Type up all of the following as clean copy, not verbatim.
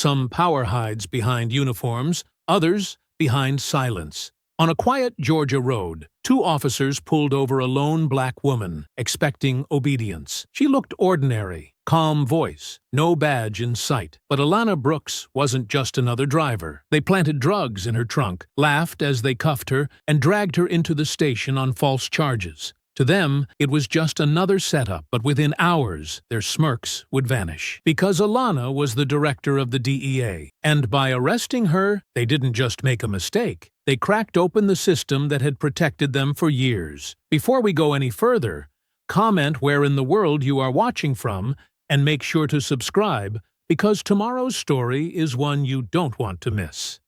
Some power hides behind uniforms, others behind silence. On a quiet Georgia road, two officers pulled over a lone black woman, expecting obedience. She looked ordinary, calm voice, no badge in sight. But Alana Brooks wasn't just another driver. They planted drugs in her trunk, laughed as they cuffed her, and dragged her into the station on false charges. To them, it was just another setup, but within hours, their smirks would vanish. Because Alana was the director of the DEA, and by arresting her, they didn't just make a mistake. They cracked open the system that had protected them for years. Before we go any further, comment where in the world you are watching from, and make sure to subscribe, because tomorrow's story is one you don't want to miss.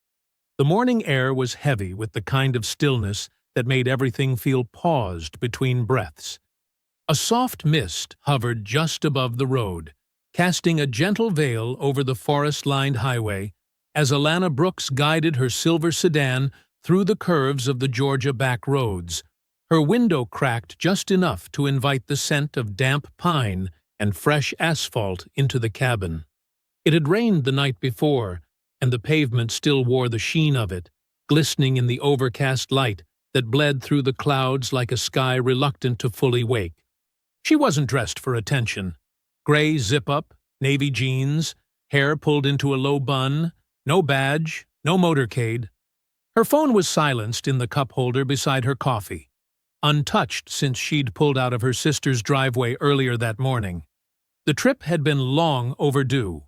The morning air was heavy with the kind of stillness that made everything feel paused between breaths. A soft mist hovered just above the road, casting a gentle veil over the forest-lined highway as Alana Brooks guided her silver sedan through the curves of the Georgia back roads. Her window cracked just enough to invite the scent of damp pine and fresh asphalt into the cabin. It had rained the night before, and the pavement still wore the sheen of it, glistening in the overcast light that bled through the clouds like a sky reluctant to fully wake. She wasn't dressed for attention. Gray zip-up, navy jeans, hair pulled into a low bun, no badge, no motorcade. Her phone was silenced in the cup holder beside her coffee, untouched since she'd pulled out of her sister's driveway earlier that morning. The trip had been long overdue.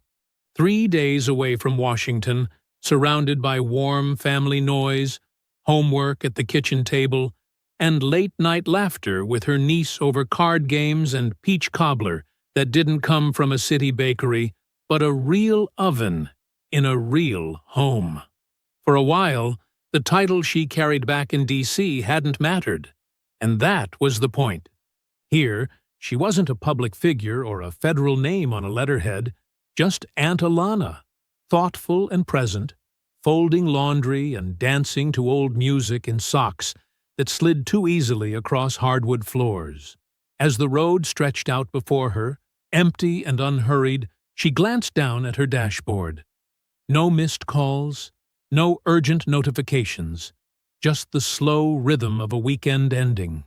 3 days away from Washington, surrounded by warm family noise, homework at the kitchen table, and late-night laughter with her niece over card games and peach cobbler that didn't come from a city bakery, but a real oven in a real home. For a while, the title she carried back in D.C. hadn't mattered, and that was the point. Here, she wasn't a public figure or a federal name on a letterhead, just Aunt Alana, thoughtful and present, folding laundry and dancing to old music in socks that slid too easily across hardwood floors. As the road stretched out before her, empty and unhurried, she glanced down at her dashboard. No missed calls, no urgent notifications, just the slow rhythm of a weekend ending.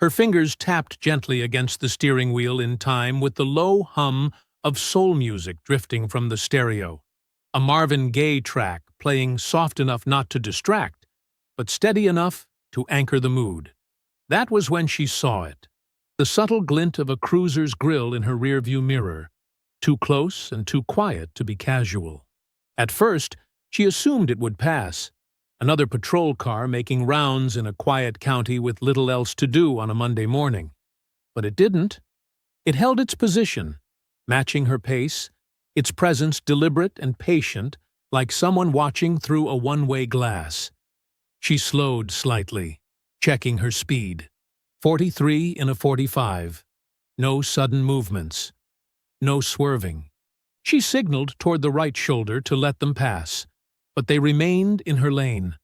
Her fingers tapped gently against the steering wheel in time with the low hum of soul music drifting from the stereo. A Marvin Gaye track playing soft enough not to distract, but steady enough to anchor the mood. That was when she saw it, the subtle glint of a cruiser's grille in her rearview mirror, too close and too quiet to be casual. At first, she assumed it would pass, another patrol car making rounds in a quiet county with little else to do on a Monday morning. But it didn't. It held its position, matching her pace, its presence deliberate and patient, like someone watching through a one-way glass. She slowed slightly, checking her speed. 43 in a 45. No sudden movements. No swerving. She signaled toward the right shoulder to let them pass, but they remained in her lane.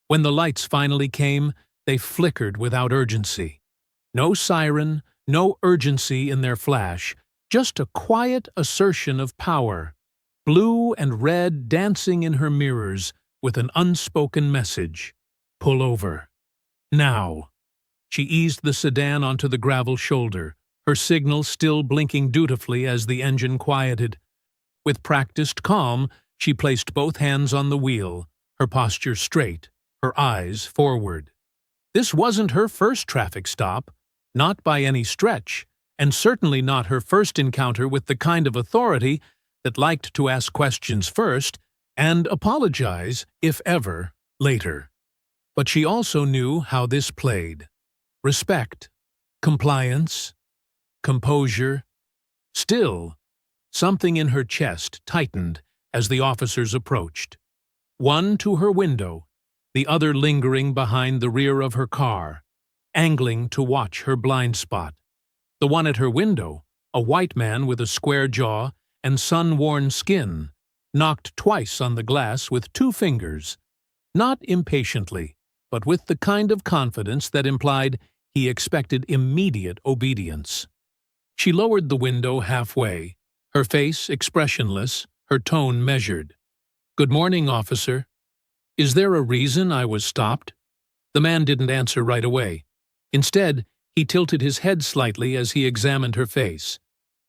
When the lights finally came, they flickered without urgency. No siren, no urgency in their flash, just a quiet assertion of power, blue and red dancing in her mirrors with an unspoken message. Pull over. Now. She eased the sedan onto the gravel shoulder, her signal still blinking dutifully as the engine quieted. With practiced calm, she placed both hands on the wheel, her posture straight, her eyes forward. This wasn't her first traffic stop, not by any stretch, and certainly not her first encounter with the kind of authority that liked to ask questions first and apologize, if ever, later. But she also knew how this played. Respect, compliance, composure. Still, something in her chest tightened as the officers approached. One to her window, the other lingering behind the rear of her car, angling to watch her blind spot. The one at her window, a white man with a square jaw and sun-worn skin, knocked twice on the glass with 2 fingers, not impatiently, but with the kind of confidence that implied he expected immediate obedience. She lowered the window halfway, her face expressionless, her tone measured. "Good morning, officer. Is there a reason I was stopped?" The man didn't answer right away. Instead, he tilted his head slightly as he examined her face,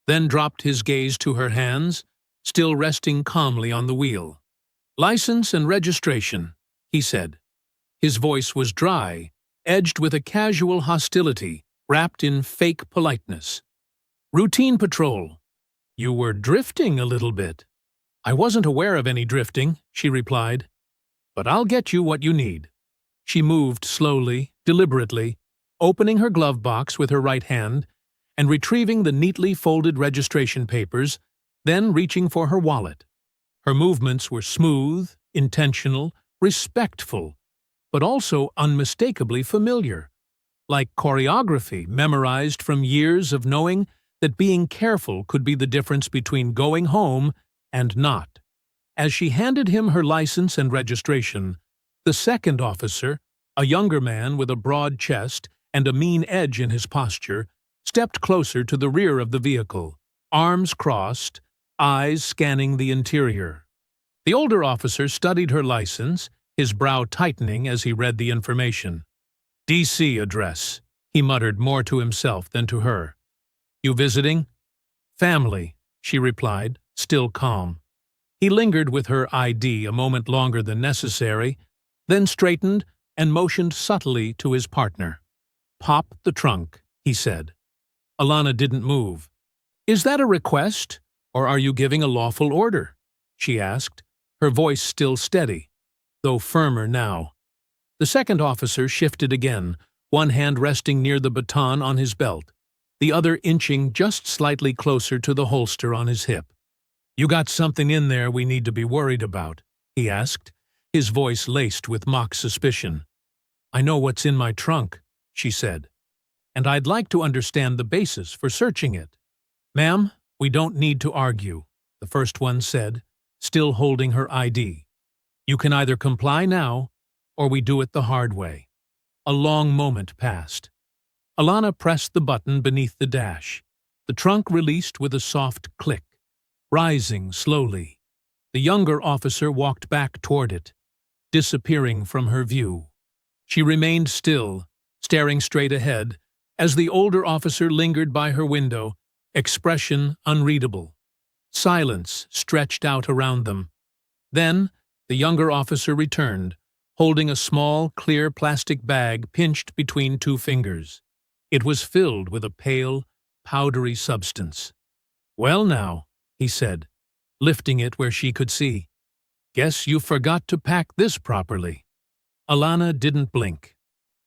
then dropped his gaze to her hands, still resting calmly on the wheel. "License and registration," he said. His voice was dry, edged with a casual hostility, wrapped in fake politeness. "Routine patrol." "You were drifting a little bit." "I wasn't aware of any drifting," she replied. "But I'll get you what you need." She moved slowly, deliberately, opening her glove box with her right hand and retrieving the neatly folded registration papers, then reaching for her wallet. Her movements were smooth, intentional, respectful, but also unmistakably familiar, like choreography memorized from years of knowing that being careful could be the difference between going home and not. As she handed him her license and registration, the second officer, a younger man with a broad chest and a mean edge in his posture, stepped closer to the rear of the vehicle, arms crossed, eyes scanning the interior. The older officer studied her license, his brow tightening as he read the information. "D.C. address," he muttered more to himself than to her. "You visiting?" "Family," she replied, still calm. He lingered with her ID a moment longer than necessary, then straightened and motioned subtly to his partner. "Pop the trunk," he said. Alana didn't move. "Is that a request, or are you giving a lawful order?" she asked, her voice still steady, though firmer now. The second officer shifted again, one hand resting near the baton on his belt, the other inching just slightly closer to the holster on his hip. "You got something in there we need to be worried about?" he asked, his voice laced with mock suspicion. "I know what's in my trunk," she said, "and I'd like to understand the basis for searching it." "Ma'am, we don't need to argue," the first one said, still holding her ID. "You can either comply now, or we do it the hard way." A long moment passed. Alana pressed the button beneath the dash. The trunk released with a soft click, rising slowly. The younger officer walked back toward it, disappearing from her view. She remained still, staring straight ahead, as the older officer lingered by her window, expression unreadable. Silence stretched out around them. Then, the younger officer returned, holding a small, clear plastic bag pinched between two fingers. It was filled with a pale, powdery substance. "Well now," he said, lifting it where she could see. "Guess you forgot to pack this properly." Alana didn't blink.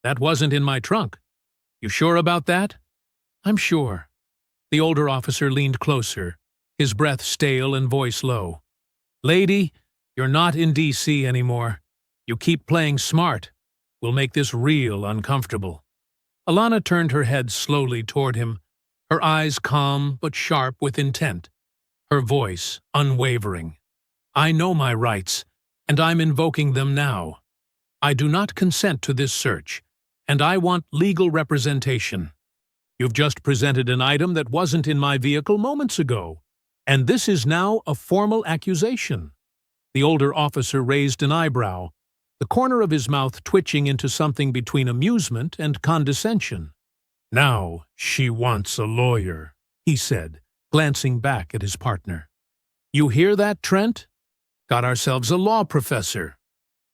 "That wasn't in my trunk. You sure about that?" "I'm sure." The older officer leaned closer, his breath stale and voice low. "Lady, you're not in D.C. anymore. You keep playing smart. We'll make this real uncomfortable." Alana turned her head slowly toward him, her eyes calm but sharp with intent, her voice unwavering. "I know my rights, and I'm invoking them now. I do not consent to this search, and I want legal representation. You've just presented an item that wasn't in my vehicle moments ago, and this is now a formal accusation." The older officer raised an eyebrow, the corner of his mouth twitching into something between amusement and condescension. "Now she wants a lawyer," he said, glancing back at his partner. "You hear that, Trent? Got ourselves a law professor."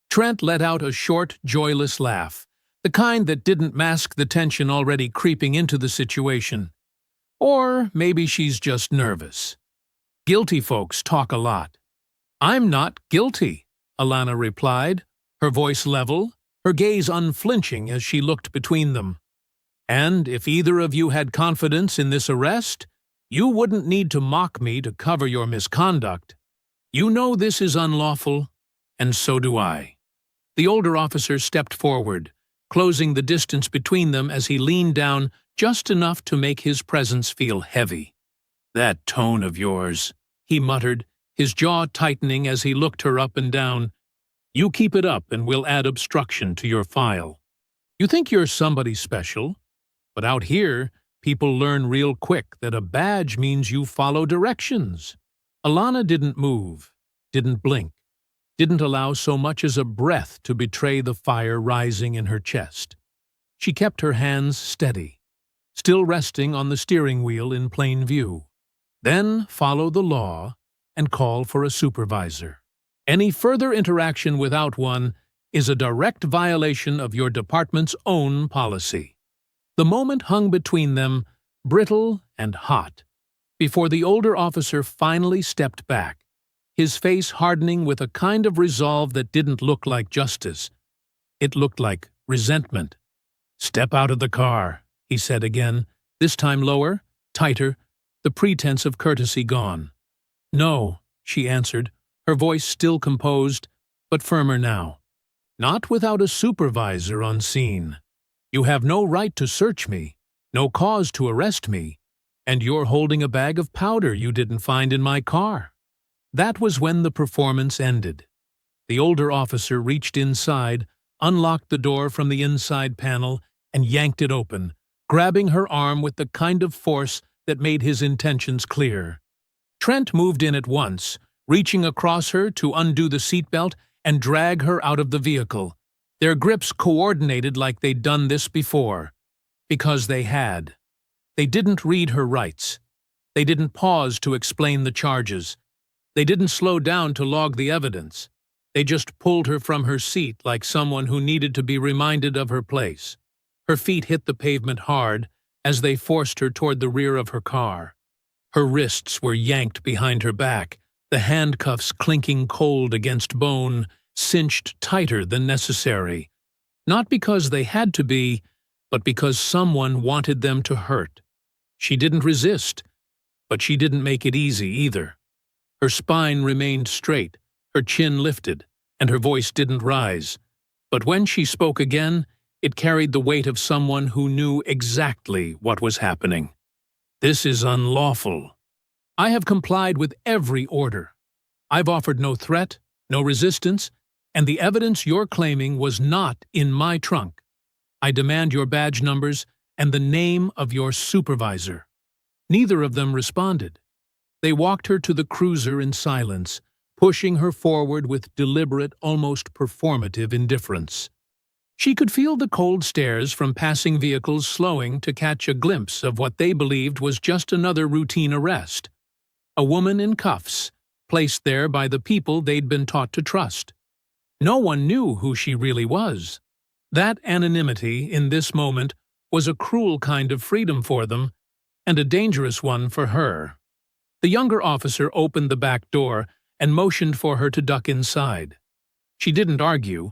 Trent let out a short, joyless laugh, the kind that didn't mask the tension already creeping into the situation. Or maybe she's just nervous. "Guilty folks talk a lot." "I'm not guilty," Alana replied, her voice level, her gaze unflinching as she looked between them. "And if either of you had confidence in this arrest, you wouldn't need to mock me to cover your misconduct. You know this is unlawful, and so do I." The older officer stepped forward, closing the distance between them as he leaned down just enough to make his presence feel heavy. "That tone of yours," he muttered, his jaw tightening as he looked her up and down. "You keep it up and we'll add obstruction to your file. You think you're somebody special, but out here, people learn real quick that a badge means you follow directions. Alana didn't move, didn't blink, didn't allow so much as a breath to betray the fire rising in her chest. She kept her hands steady, still resting on the steering wheel in plain view. Then follow the law and call for a supervisor. Any further interaction without one is a direct violation of your department's own policy. The moment hung between them, brittle and hot, before the older officer finally stepped back, his face hardening with a kind of resolve that didn't look like justice. It looked like resentment. "Step out of the car," he said again, this time lower, tighter, the pretense of courtesy gone. "No," she answered, her voice still composed, but firmer now. "Not without a supervisor on scene. You have no right to search me, no cause to arrest me, and you're holding a bag of powder you didn't find in my car." That was when the performance ended. The older officer reached inside, unlocked the door from the inside panel, and yanked it open, grabbing her arm with the kind of force that made his intentions clear. Trent moved in at once, reaching across her to undo the seatbelt and drag her out of the vehicle. Their grips coordinated like they'd done this before. Because they had. They didn't read her rights. They didn't pause to explain the charges. They didn't slow down to log the evidence. They just pulled her from her seat like someone who needed to be reminded of her place. Her feet hit the pavement hard as they forced her toward the rear of her car. Her wrists were yanked behind her back, the handcuffs clinking cold against bone, cinched tighter than necessary. Not because they had to be, but because someone wanted them to hurt. She didn't resist, but she didn't make it easy either. Her spine remained straight, her chin lifted, and her voice didn't rise. But when she spoke again, it carried the weight of someone who knew exactly what was happening. "This is unlawful. I have complied with every order. I've offered no threat, no resistance, and the evidence you're claiming was not in my trunk. I demand your badge numbers and the name of your supervisor." Neither of them responded. They walked her to the cruiser in silence, pushing her forward with deliberate, almost performative indifference. She could feel the cold stares from passing vehicles slowing to catch a glimpse of what they believed was just another routine arrest. A woman in cuffs, placed there by the people they'd been taught to trust. No one knew who she really was. That anonymity, in this moment, was a cruel kind of freedom for them, and a dangerous one for her. The younger officer opened the back door and motioned for her to duck inside. She didn't argue.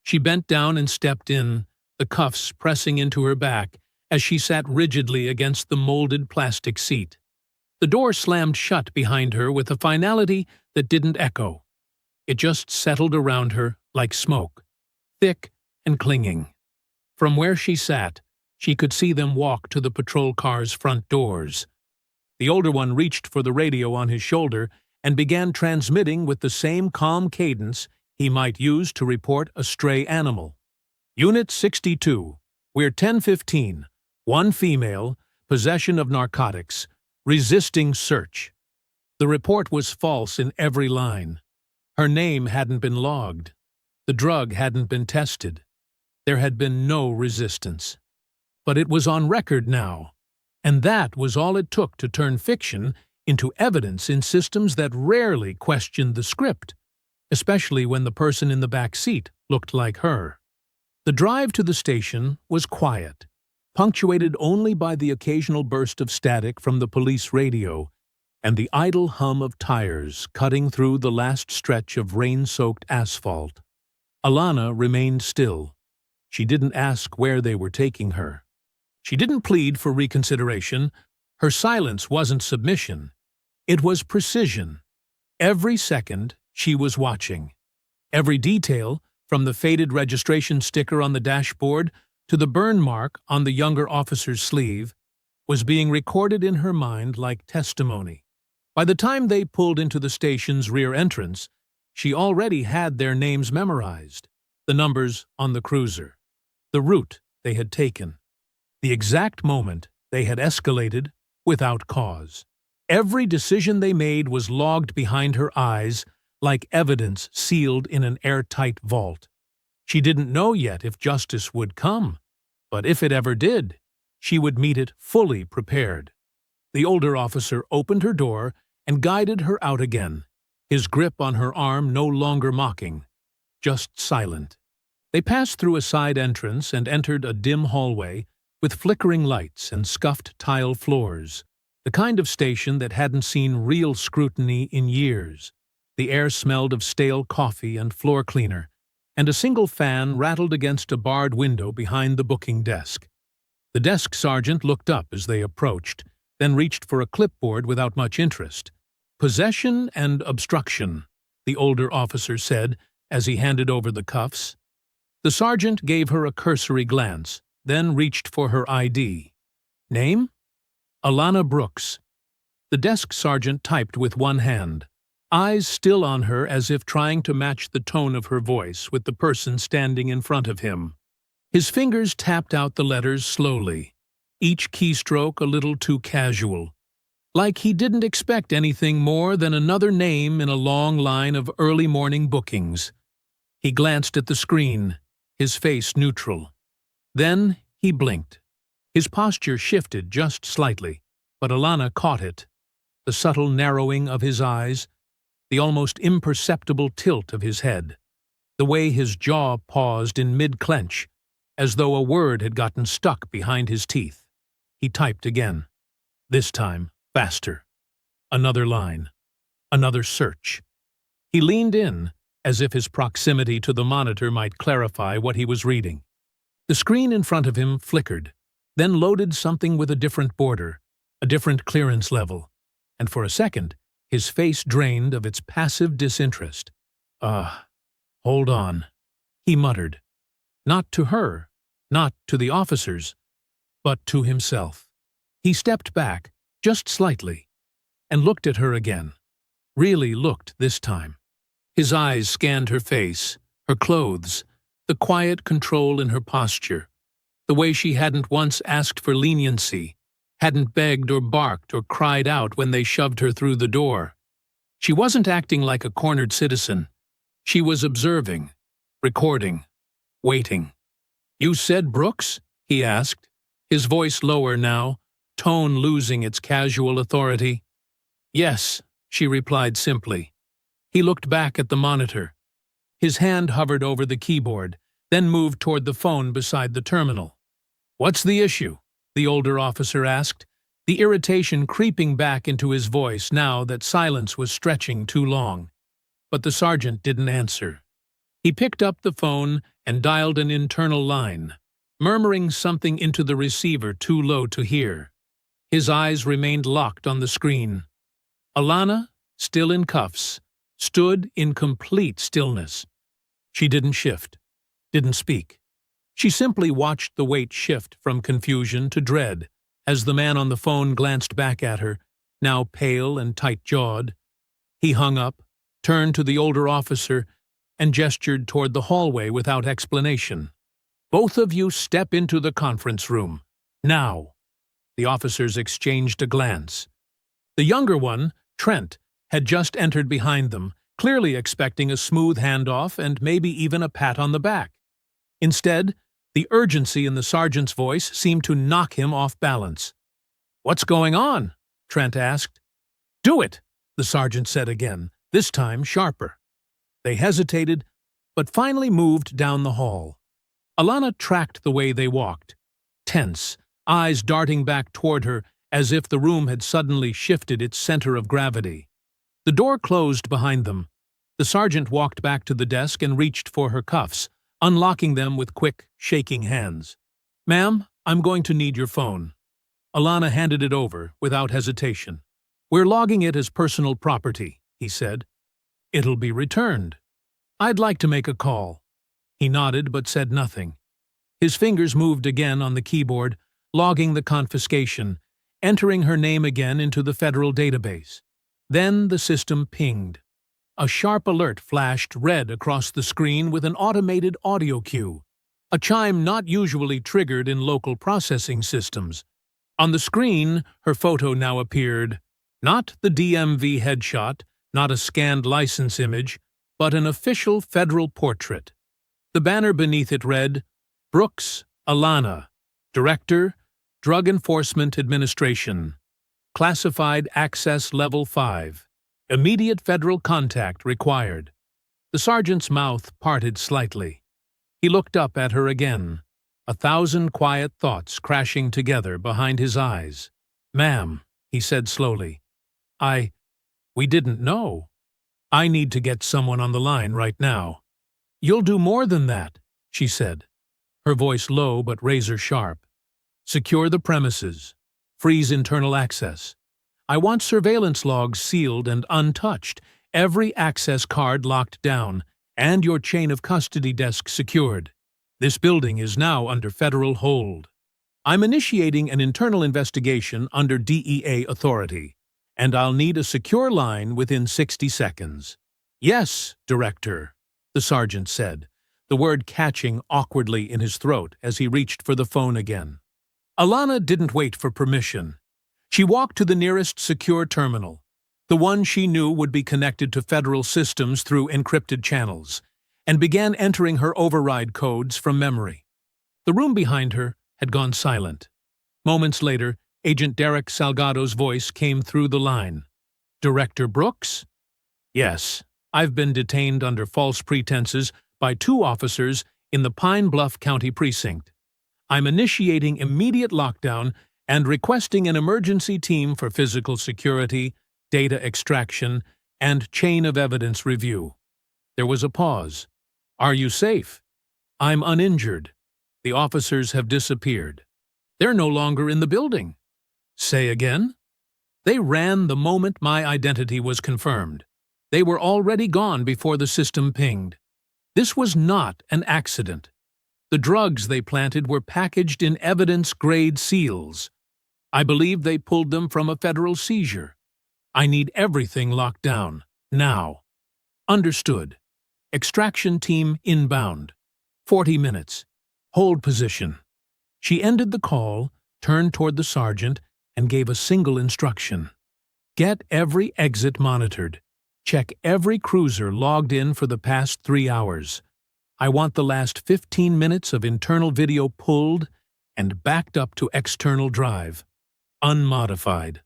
She bent down and stepped in, the cuffs pressing into her back as she sat rigidly against the molded plastic seat. The door slammed shut behind her with a finality that didn't echo. It just settled around her like smoke, thick and clinging. From where she sat, she could see them walk to the patrol car's front doors. The older one reached for the radio on his shoulder and began transmitting with the same calm cadence he might use to report a stray animal. "Unit 62, we're 1015, one female, possession of narcotics, resisting search." The report was false in every line. Her name hadn't been logged. The drug hadn't been tested. There had been no resistance. But it was on record now. And that was all it took to turn fiction into evidence in systems that rarely questioned the script, especially when the person in the back seat looked like her. The drive to the station was quiet, punctuated only by the occasional burst of static from the police radio and the idle hum of tires cutting through the last stretch of rain-soaked asphalt. Alana remained still. She didn't ask where they were taking her. She didn't plead for reconsideration. Her silence wasn't submission. It was precision. Every second, she was watching. Every detail, from the faded registration sticker on the dashboard to the burn mark on the younger officer's sleeve, was being recorded in her mind like testimony. By the time they pulled into the station's rear entrance, she already had their names memorized, the numbers on the cruiser, the route they had taken, the exact moment they had escalated without cause. Every decision they made was logged behind her eyes, like evidence sealed in an airtight vault. She didn't know yet if justice would come, but if it ever did, she would meet it fully prepared. The older officer opened her door and guided her out again, his grip on her arm no longer mocking, just silent. They passed through a side entrance and entered a dim hallway with flickering lights and scuffed tile floors, the kind of station that hadn't seen real scrutiny in years. The air smelled of stale coffee and floor cleaner, and a single fan rattled against a barred window behind the booking desk. The desk sergeant looked up as they approached, then reached for a clipboard without much interest. "Possession and obstruction," the older officer said as he handed over the cuffs. The sergeant gave her a cursory glance, then reached for her ID. "Name?" "Alana Brooks." The desk sergeant typed with one hand, eyes still on her as if trying to match the tone of her voice with the person standing in front of him. His fingers tapped out the letters slowly, each keystroke a little too casual, like he didn't expect anything more than another name in a long line of early morning bookings. He glanced at the screen, his face neutral. Then he blinked. His posture shifted just slightly, but Alana caught it. The subtle narrowing of his eyes, the almost imperceptible tilt of his head, the way his jaw paused in mid-clench, as though a word had gotten stuck behind his teeth. He typed again, this time faster. Another line. Another search. He leaned in, as if his proximity to the monitor might clarify what he was reading. The screen in front of him flickered, then loaded something with a different border, a different clearance level, and for a second, his face drained of its passive disinterest. Hold on," he muttered. Not to her, not to the officers, but to himself. He stepped back, just slightly, and looked at her again. Really looked this time. His eyes scanned her face, her clothes, the quiet control in her posture, the way she hadn't once asked for leniency, hadn't begged or barked or cried out when they shoved her through the door. She wasn't acting like a cornered citizen. She was observing, recording, waiting. "You said Brooks?" he asked, his voice lower now, tone losing its casual authority. "Yes," she replied simply. He looked back at the monitor. His hand hovered over the keyboard, then moved toward the phone beside the terminal. "What's the issue?" the older officer asked, the irritation creeping back into his voice now that silence was stretching too long. But the sergeant didn't answer. He picked up the phone and dialed an internal line, murmuring something into the receiver too low to hear. His eyes remained locked on the screen. Alana, still in cuffs, stood in complete stillness. She didn't shift, didn't speak. She simply watched the weight shift from confusion to dread as the man on the phone glanced back at her, now pale and tight-jawed. He hung up, turned to the older officer, and gestured toward the hallway without explanation. "Both of you step into the conference room. Now." The officers exchanged a glance. The younger one, Trent, had just entered behind them, clearly expecting a smooth handoff and maybe even a pat on the back. Instead, the urgency in the sergeant's voice seemed to knock him off balance. "What's going on?" Trent asked. "Do it," the sergeant said again, this time sharper. They hesitated, but finally moved down the hall. Alana tracked the way they walked, tense, eyes darting back toward her as if the room had suddenly shifted its center of gravity. The door closed behind them. The sergeant walked back to the desk and reached for her cuffs, unlocking them with quick, shaking hands. "Ma'am, I'm going to need your phone." Alana handed it over, without hesitation. "We're logging it as personal property," he said. "It'll be returned." "I'd like to make a call." He nodded but said nothing. His fingers moved again on the keyboard, logging the confiscation, entering her name again into the federal database. Then the system pinged. A sharp alert flashed red across the screen with an automated audio cue, a chime not usually triggered in local processing systems. On the screen, her photo now appeared, Not the DMV headshot, not a scanned license image, but an official federal portrait. The banner beneath it read, Brooks, Alana, Director, Drug Enforcement Administration, Classified Access Level 5, Immediate Federal Contact Required. The sergeant's mouth parted slightly. He looked up at her again, 1,000 quiet thoughts crashing together behind his eyes. "Ma'am," he said slowly, we didn't know. I need to get someone on the line right now." "You'll do more than that," she said, her voice low but razor-sharp. "Secure the premises. Freeze internal access. I want surveillance logs sealed and untouched, every access card locked down, and your chain of custody desk secured. This building is now under federal hold. I'm initiating an internal investigation under DEA authority, and I'll need a secure line within 60 seconds. "Yes, Director," the sergeant said, the word catching awkwardly in his throat as he reached for the phone again. Alana didn't wait for permission. She walked to the nearest secure terminal, the one she knew would be connected to federal systems through encrypted channels, and began entering her override codes from memory. The room behind her had gone silent. Moments later, Agent Derek Salgado's voice came through the line. "Director Brooks?" "Yes, I've been detained under false pretenses by 2 officers in the Pine Bluff County Precinct. I'm initiating immediate lockdown and requesting an emergency team for physical security, data extraction, and chain of evidence review." There was a pause. "Are you safe?" "I'm uninjured. The officers have disappeared." "They're no longer in the building." "Say again?" "They ran the moment my identity was confirmed. They were already gone before the system pinged. This was not an accident. The drugs they planted were packaged in evidence-grade seals. I believe they pulled them from a federal seizure. I need everything locked down, now." "Understood. Extraction team inbound. 40 minutes. Hold position." She ended the call, turned toward the sergeant, and gave a single instruction. "Get every exit monitored. Check every cruiser logged in for the past 3 hours. I want the last 15 minutes of internal video pulled and backed up to external drive. Unmodified."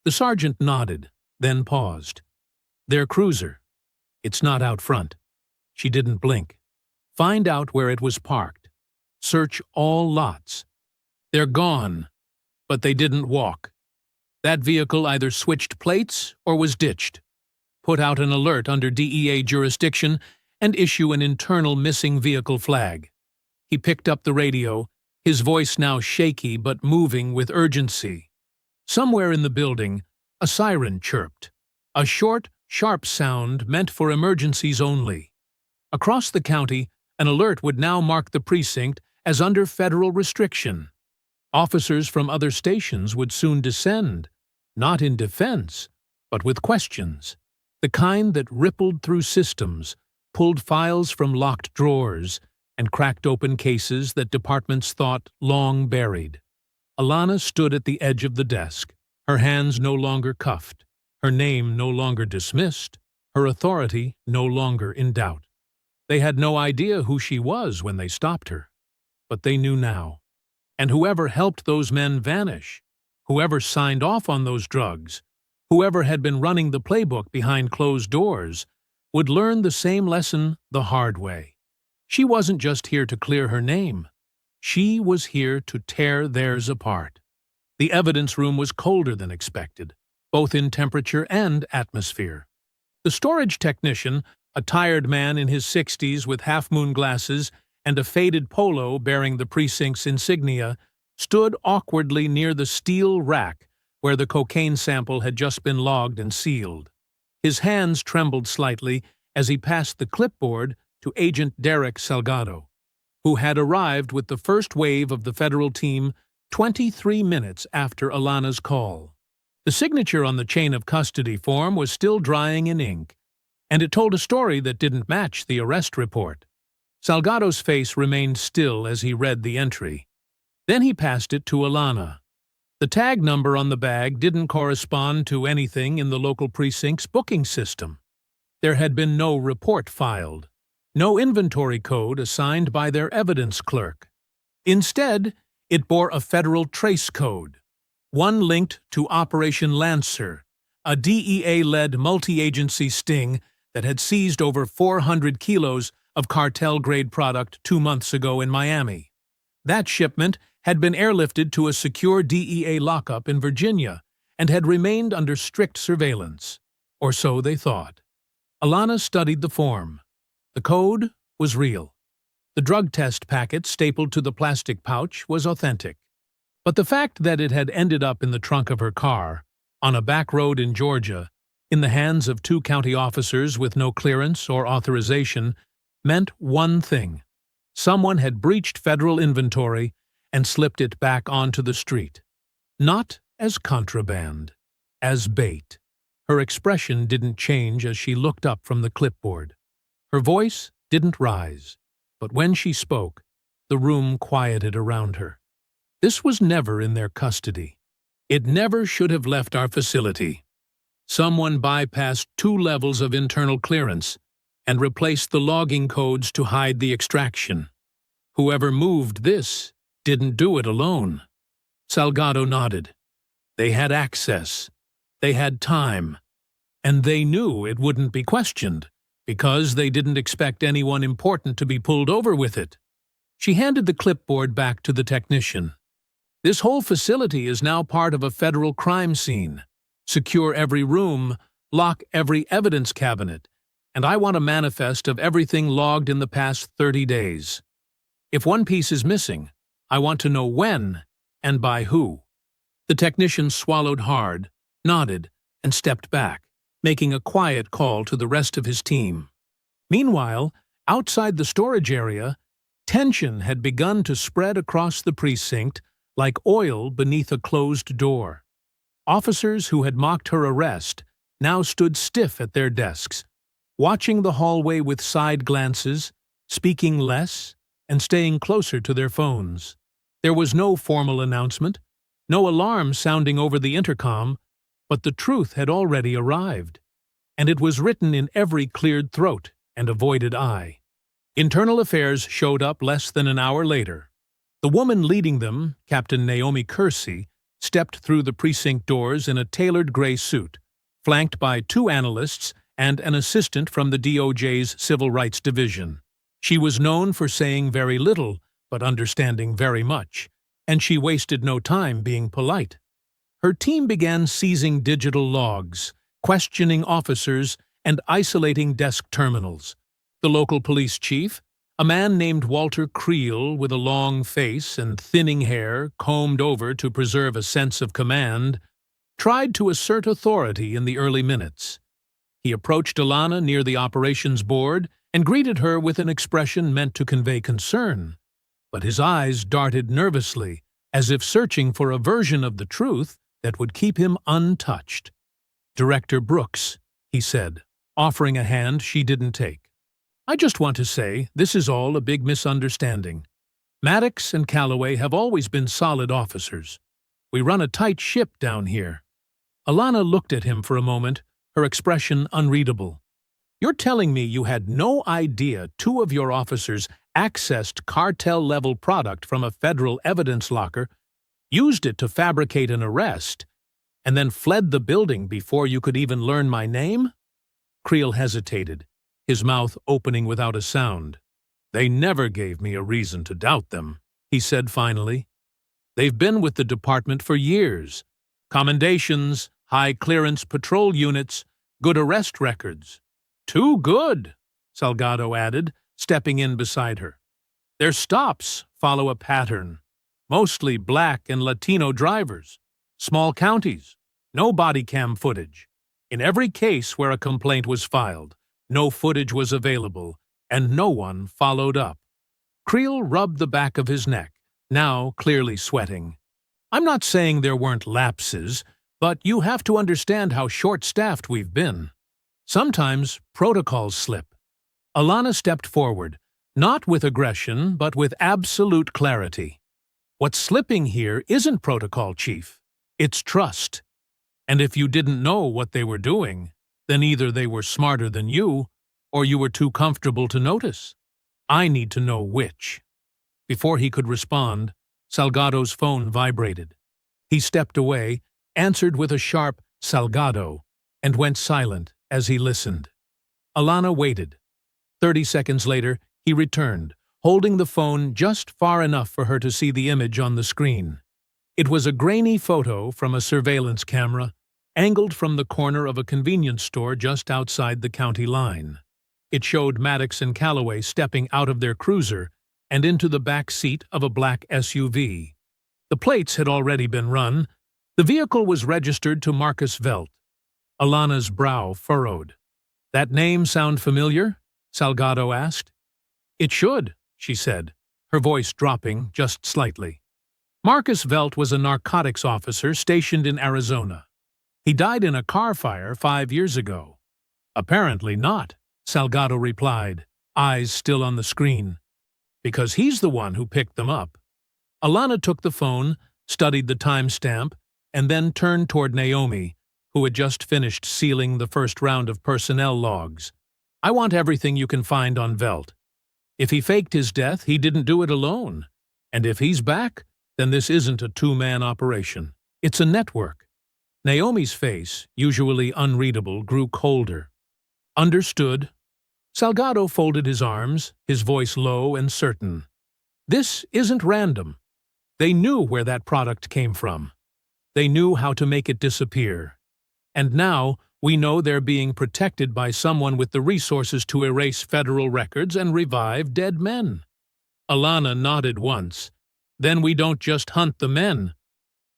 The sergeant nodded, then paused. "Their cruiser. It's not out front." She didn't blink. "Find out where it was parked. Search all lots. They're gone, but they didn't walk. That vehicle either switched plates or was ditched. Put out an alert under DEA jurisdiction and issue an internal missing vehicle flag." He picked up the radio, his voice now shaky but moving with urgency. Somewhere in the building, a siren chirped, a short, sharp sound meant for emergencies only. Across the county, an alert would now mark the precinct as under federal restriction. Officers from other stations would soon descend, not in defense, but with questions, the kind that rippled through systems, pulled files from locked drawers, and cracked open cases that departments thought long buried. Alana stood at the edge of the desk, her hands no longer cuffed, her name no longer dismissed, her authority no longer in doubt. They had no idea who she was when they stopped her, but they knew now. And whoever helped those men vanish, whoever signed off on those drugs, whoever had been running the playbook behind closed doors, would learn the same lesson the hard way. She wasn't just here to clear her name. She was here to tear theirs apart. The evidence room was colder than expected, both in temperature and atmosphere. The storage technician, a tired man in his 60s with half-moon glasses and a faded polo bearing the precinct's insignia, stood awkwardly near the steel rack where the cocaine sample had just been logged and sealed. His hands trembled slightly as he passed the clipboard to Agent Derek Salgado, who had arrived with the first wave of the federal team 23 minutes after Alana's call. The signature on the chain of custody form was still drying in ink, and it told a story that didn't match the arrest report. Salgado's face remained still as he read the entry. Then he passed it to Alana. The tag number on the bag didn't correspond to anything in the local precinct's booking system. There had been no report filed, no inventory code assigned by their evidence clerk. Instead, it bore a federal trace code, one linked to Operation Lancer, a DEA-led multi-agency sting that had seized over 400 kilos of cartel-grade product 2 months ago in Miami. That shipment had been airlifted to a secure DEA lockup in Virginia and had remained under strict surveillance, or so they thought. Alana studied the form. The code was real. The drug test packet stapled to the plastic pouch was authentic. But the fact that it had ended up in the trunk of her car, on a back road in Georgia, in the hands of 2 county officers with no clearance or authorization, meant one thing. Someone had breached federal inventory and slipped it back onto the street. Not as contraband, as bait. Her expression didn't change as she looked up from the clipboard. Her voice didn't rise, but when she spoke, the room quieted around her. This was never in their custody. It never should have left our facility. Someone bypassed 2 levels of internal clearance and replaced the logging codes to hide the extraction. Whoever moved this didn't do it alone. Salgado nodded. They had access. They had time. And they knew it wouldn't be questioned, because they didn't expect anyone important to be pulled over with it. She handed the clipboard back to the technician. This whole facility is now part of a federal crime scene. Secure every room, lock every evidence cabinet, and I want a manifest of everything logged in the past 30 days. If one piece is missing, I want to know when and by who. The technician swallowed hard, nodded, and stepped back, making a quiet call to the rest of his team. Meanwhile, outside the storage area, tension had begun to spread across the precinct like oil beneath a closed door. Officers who had mocked her arrest now stood stiff at their desks, watching the hallway with side glances, speaking less, and staying closer to their phones. There was no formal announcement, no alarm sounding over the intercom, but the truth had already arrived, and it was written in every cleared throat and avoided eye. Internal Affairs showed up less than an hour later. The woman leading them, Captain Naomi Kersey, stepped through the precinct doors in a tailored gray suit, flanked by 2 analysts and an assistant from the DOJ's Civil Rights Division. She was known for saying very little, but understanding very much, and she wasted no time being polite. Her team began seizing digital logs, questioning officers, and isolating desk terminals. The local police chief, a man named Walter Creel with a long face and thinning hair combed over to preserve a sense of command, tried to assert authority in the early minutes. He approached Alana near the operations board and greeted her with an expression meant to convey concern, but his eyes darted nervously, as if searching for a version of the truth that would keep him untouched. "Director Brooks," he said, offering a hand she didn't take. "I just want to say this is all a big misunderstanding. Maddox and Calloway have always been solid officers. We run a tight ship down here." Alana looked at him for a moment, her expression unreadable. "You're telling me you had no idea 2 of your officers accessed cartel-level product from a federal evidence locker, used it to fabricate an arrest, and then fled the building before you could even learn my name?" Creel hesitated, his mouth opening without a sound. "They never gave me a reason to doubt them," he said finally. "They've been with the department for years. Commendations, high-clearance patrol units, good arrest records." "Too good," Salgado added, stepping in beside her. "Their stops follow a pattern. Mostly Black and Latino drivers. Small counties. No body cam footage. In every case where a complaint was filed, no footage was available, and no one followed up." Creel rubbed the back of his neck, now clearly sweating. "I'm not saying there weren't lapses, but you have to understand how short-staffed we've been. Sometimes protocols slip." Alana stepped forward, not with aggression, but with absolute clarity. "What's slipping here isn't protocol, Chief. It's trust. And if you didn't know what they were doing, then either they were smarter than you, or you were too comfortable to notice. I need to know which. Before he could respond, Salgado's phone vibrated. He stepped away, answered with a sharp "Salgado," and went silent as he listened. Alana waited. 30 seconds later, he returned, holding the phone just far enough for her to see the image on the screen. It was a grainy photo from a surveillance camera, angled from the corner of a convenience store just outside the county line. It showed Maddox and Calloway stepping out of their cruiser and into the back seat of a black SUV. The plates had already been run. The vehicle was registered to Marcus Velt. Alana's brow furrowed. "That name sound familiar?" Salgado asked. "It should," she said, her voice dropping just slightly. Marcus Velt was a narcotics officer stationed in Arizona. He died in a car fire 5 years ago. "Apparently not," Salgado replied, eyes still on the screen. "Because he's the one who picked them up." Alana took the phone, studied the timestamp, and then turned toward Naomi, who had just finished sealing the first round of personnel logs. "I want everything you can find on Velt. If he faked his death, he didn't do it alone. And if he's back, then this isn't a two-man operation. It's a network." Naomi's face, usually unreadable, grew colder. "Understood." Salgado folded his arms, his voice low and certain. "This isn't random. They knew where that product came from. They knew how to make it disappear. And now we know they're being protected by someone with the resources to erase federal records and revive dead men." Alana nodded once. "Then we don't just hunt the men.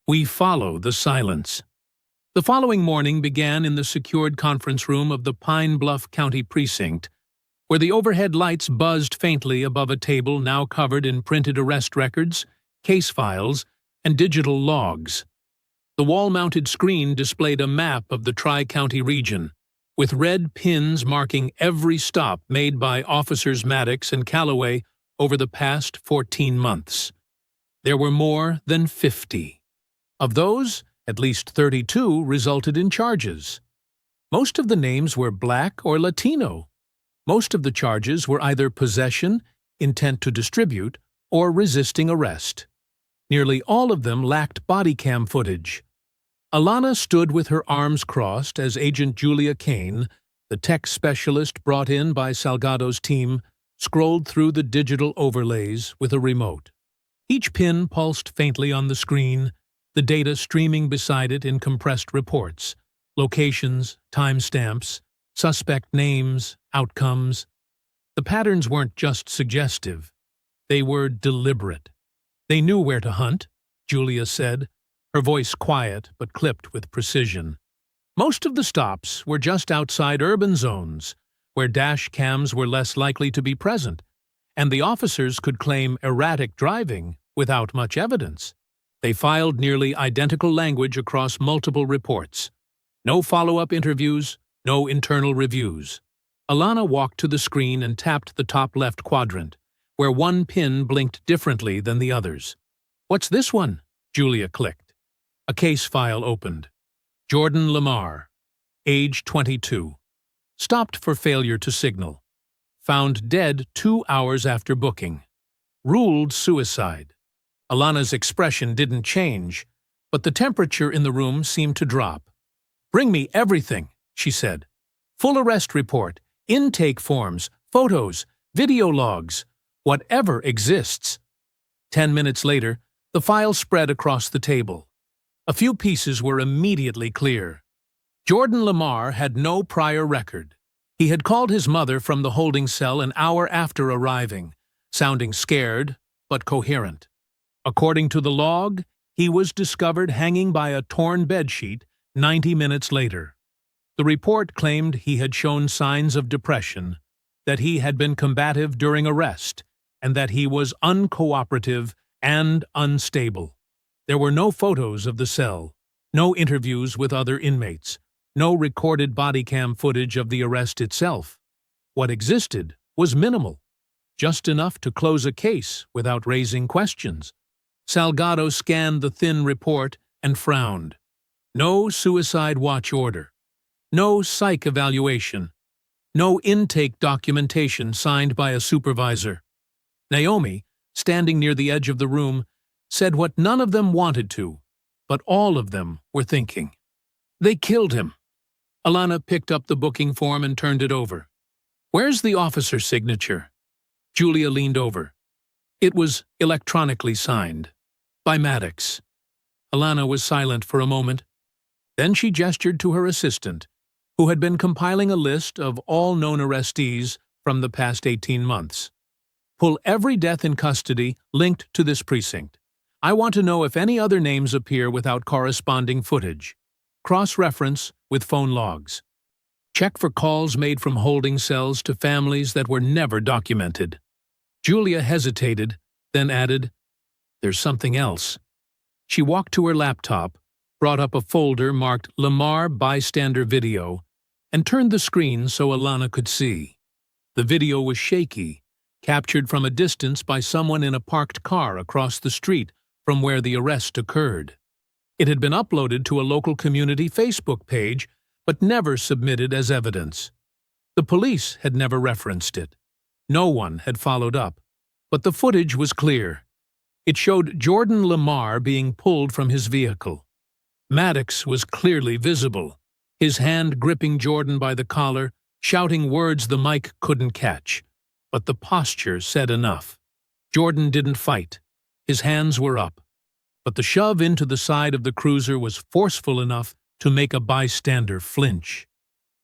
We follow the silence." The following morning began in the secured conference room of the Pine Bluff County Precinct, where the overhead lights buzzed faintly above a table now covered in printed arrest records, case files, and digital logs. The wall-mounted screen displayed a map of the Tri-County region, with red pins marking every stop made by Officers Maddox and Calloway over the past 14 months. There were more than 50. Of those, at least 32 resulted in charges. Most of the names were Black or Latino. Most of the charges were either possession, intent to distribute, or resisting arrest. Nearly all of them lacked body cam footage. Alana stood with her arms crossed as Agent Julia Kane, the tech specialist brought in by Salgado's team, scrolled through the digital overlays with a remote. Each pin pulsed faintly on the screen, the data streaming beside it in compressed reports, locations, timestamps, suspect names, outcomes. The patterns weren't just suggestive. They were deliberate. "They knew where to hunt," Julia said, her voice quiet but clipped with precision. Most of the stops were just outside urban zones, where dash cams were less likely to be present, and the officers could claim erratic driving without much evidence. They filed nearly identical language across multiple reports. No follow-up interviews, no internal reviews. Alana walked to the screen and tapped the top left quadrant, where one pin blinked differently than the others. "What's this one?" Julia clicked. A case file opened. Jordan Lamar, age 22. Stopped for failure to signal. Found dead 2 hours after booking. Ruled suicide. Alana's expression didn't change, but the temperature in the room seemed to drop. "Bring me everything," she said. "Full arrest report, intake forms, photos, video logs, whatever exists." 10 minutes later, the file spread across the table. A few pieces were immediately clear. Jordan Lamar had no prior record. He had called his mother from the holding cell an hour after arriving, sounding scared but coherent. According to the log, he was discovered hanging by a torn bedsheet 90 minutes later. The report claimed he had shown signs of depression, that he had been combative during arrest, and that he was uncooperative and unstable. There were no photos of the cell, no interviews with other inmates, no recorded body cam footage of the arrest itself. What existed was minimal, just enough to close a case without raising questions. Salgado scanned the thin report and frowned. No suicide watch order. No psych evaluation. No intake documentation signed by a supervisor. Naomi, standing near the edge of the room, said what none of them wanted to, but all of them were thinking. They killed him. Alana picked up the booking form and turned it over. Where's the officer's signature? Julia leaned over. It was electronically signed. By Maddox. Alana was silent for a moment. Then she gestured to her assistant, who had been compiling a list of all known arrestees from the past 18 months. Pull every death in custody linked to this precinct. I want to know if any other names appear without corresponding footage. Cross-reference with phone logs. Check for calls made from holding cells to families that were never documented. Julia hesitated, then added, "There's something else." She walked to her laptop, brought up a folder marked Lamar Bystander Video, and turned the screen so Alana could see. The video was shaky, captured from a distance by someone in a parked car across the street from where the arrest occurred. It had been uploaded to a local community Facebook page, but never submitted as evidence. The police had never referenced it. No one had followed up, but the footage was clear. It showed Jordan Lamar being pulled from his vehicle. Maddox was clearly visible, his hand gripping Jordan by the collar, shouting words the mic couldn't catch. But the posture said enough. Jordan didn't fight. His hands were up. But the shove into the side of the cruiser was forceful enough to make a bystander flinch.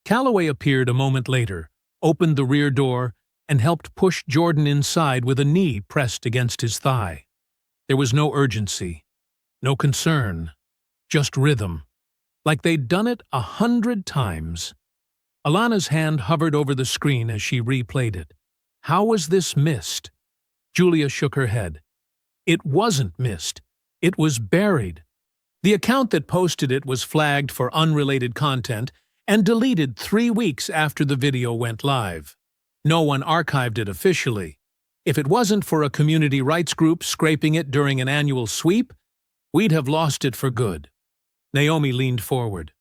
Calloway appeared a moment later, opened the rear door, and helped push Jordan inside with a knee pressed against his thigh. There was no urgency, no concern, just rhythm, like they'd done it 100 times. Alana's hand hovered over the screen as she replayed it. How was this missed? Julia shook her head. It wasn't missed. It was buried. The account that posted it was flagged for unrelated content and deleted 3 weeks after the video went live. No one archived it officially. If it wasn't for a community rights group scraping it during an annual sweep, we'd have lost it for good. Naomi leaned forward.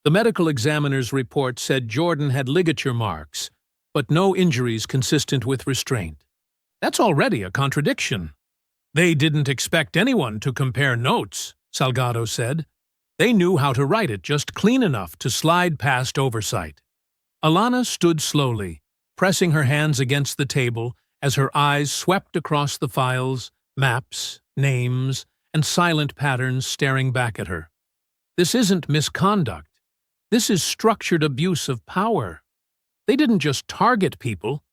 The medical examiner's report said Jordan had ligature marks, but no injuries consistent with restraint. That's already a contradiction. They didn't expect anyone to compare notes, Salgado said. They knew how to write it just clean enough to slide past oversight. Alana stood slowly, pressing her hands against the table as her eyes swept across the files, maps, names, and silent patterns staring back at her. This isn't misconduct. This is structured abuse of power. They didn't just target people.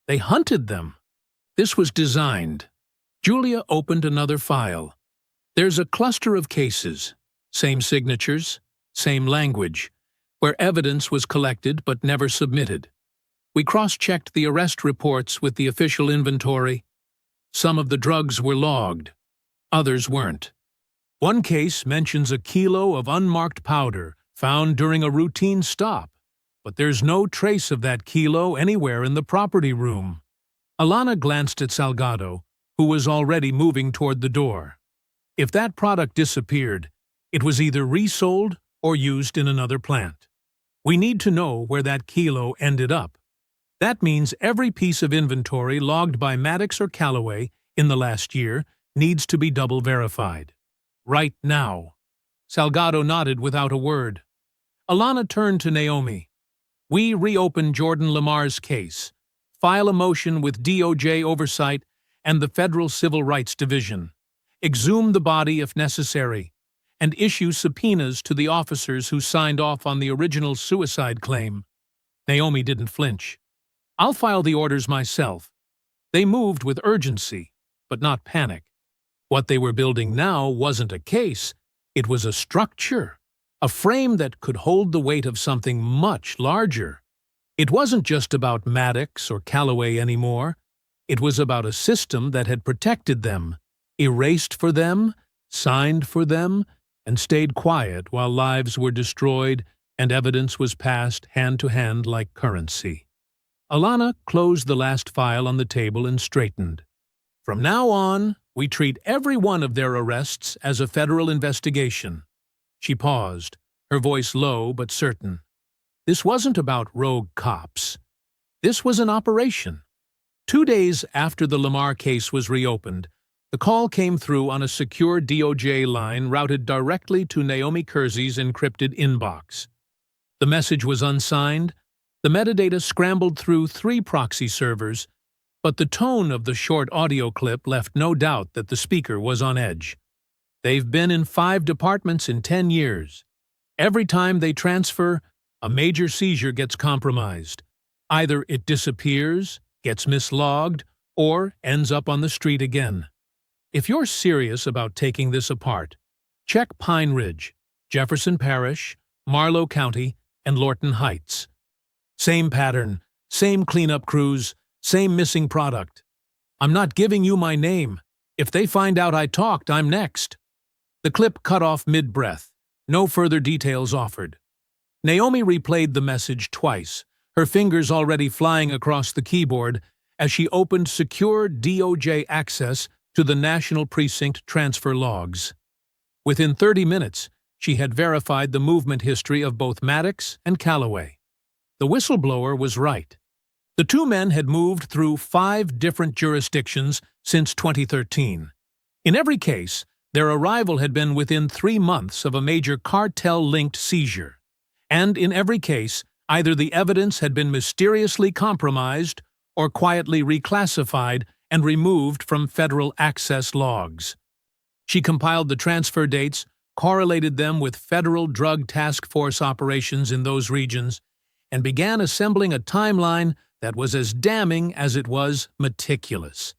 They hunted them. This was designed. Julia opened another file. There's a cluster of cases, same signatures, same language, where evidence was collected but never submitted. We cross-checked the arrest reports with the official inventory. Some of the drugs were logged. Others weren't. One case mentions a kilo of unmarked powder found during a routine stop, but there's no trace of that kilo anywhere in the property room. Alana glanced at Salgado, who was already moving toward the door. If that product disappeared, it was either resold or used in another plant. We need to know where that kilo ended up. That means every piece of inventory logged by Maddox or Calloway in the last year needs to be double verified. Right now. Salgado nodded without a word. Alana turned to Naomi. We reopen Jordan Lamar's case, file a motion with DOJ oversight and the Federal Civil Rights Division, exhume the body if necessary, and issue subpoenas to the officers who signed off on the original suicide claim. Naomi didn't flinch. I'll file the orders myself. They moved with urgency, but not panic. What they were building now wasn't a case, it was a structure, a frame that could hold the weight of something much larger. It wasn't just about Maddox or Calloway anymore. It was about a system that had protected them, erased for them, signed for them, and stayed quiet while lives were destroyed and evidence was passed hand to hand like currency. Alana closed the last file on the table and straightened. From now on, we treat every one of their arrests as a federal investigation. She paused, her voice low but certain. This wasn't about rogue cops. This was an operation. 2 days after the Lamar case was reopened, the call came through on a secure DOJ line routed directly to Naomi Kersey's encrypted inbox. The message was unsigned. The metadata scrambled through 3 proxy servers, but the tone of the short audio clip left no doubt that the speaker was on edge. They've been in 5 departments in 10 years. Every time they transfer, a major seizure gets compromised. Either it disappears, gets mislogged, or ends up on the street again. If you're serious about taking this apart, check Pine Ridge, Jefferson Parish, Marlow County, and Lorton Heights. Same pattern, same cleanup crews, same missing product. I'm not giving you my name. If they find out I talked, I'm next. The clip cut off mid-breath. No further details offered. Naomi replayed the message twice, her fingers already flying across the keyboard as she opened secure DOJ access to the National Precinct transfer logs. Within 30 minutes, she had verified the movement history of both Maddox and Calloway. The whistleblower was right. The 2 men had moved through 5 different jurisdictions since 2013. In every case, their arrival had been within 3 months of a major cartel-linked seizure. And in every case, either the evidence had been mysteriously compromised or quietly reclassified and removed from federal access logs. She compiled the transfer dates, correlated them with federal drug task force operations in those regions, and began assembling a timeline that was as damning as it was meticulous.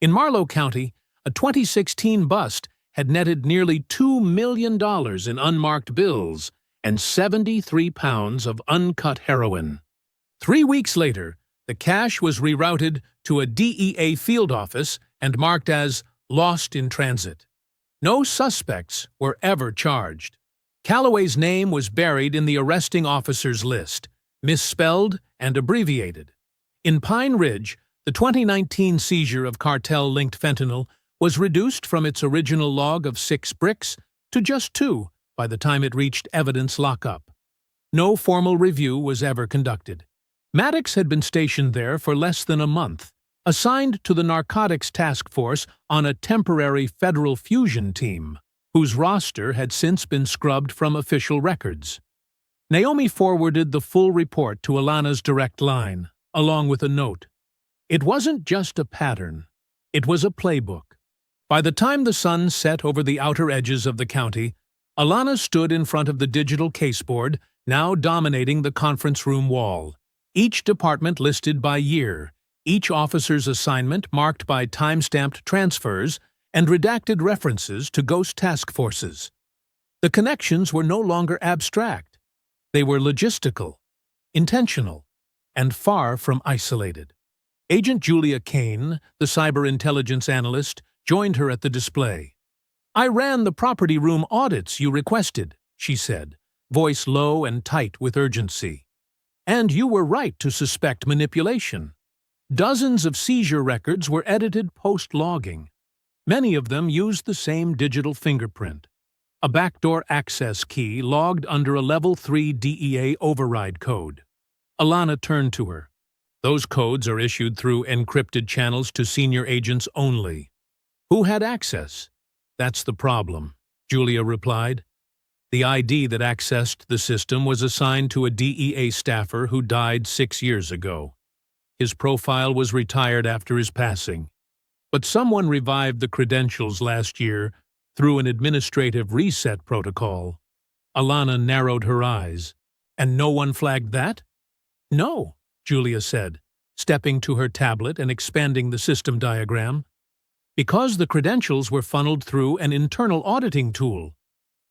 In Marlow County, a 2016 bust had netted nearly $2 million in unmarked bills and 73 pounds of uncut heroin. 3 weeks later, the cash was rerouted to a DEA field office and marked as lost in transit. No suspects were ever charged. Calloway's name was buried in the arresting officer's list, misspelled and abbreviated. In Pine Ridge, the 2019 seizure of cartel-linked fentanyl was reduced from its original log of 6 bricks to just 2 by the time it reached evidence lockup. No formal review was ever conducted. Maddox had been stationed there for less than a month, assigned to the Narcotics Task Force on a temporary federal fusion team, whose roster had since been scrubbed from official records. Naomi forwarded the full report to Alana's direct line, along with a note. It wasn't just a pattern, it was a playbook. By the time the sun set over the outer edges of the county, Alana stood in front of the digital caseboard, now dominating the conference room wall. Each department listed by year, each officer's assignment marked by time-stamped transfers and redacted references to ghost task forces. The connections were no longer abstract. They were logistical, intentional, and far from isolated. Agent Julia Kane, the cyber intelligence analyst, joined her at the display. "I ran the property room audits you requested," she said, voice low and tight with urgency. "And you were right to suspect manipulation. Dozens of seizure records were edited post-logging. Many of them used the same digital fingerprint, a backdoor access key logged under a Level 3 DEA override code." Alana turned to her. "Those codes are issued through encrypted channels to senior agents only." "Who had access?" "That's the problem," Julia replied. "The ID that accessed the system was assigned to a DEA staffer who died 6 years ago. His profile was retired after his passing. But someone revived the credentials last year through an administrative reset protocol." Alana narrowed her eyes. "And no one flagged that?" "No," Julia said, stepping to her tablet and expanding the system diagram. "Because the credentials were funneled through an internal auditing tool,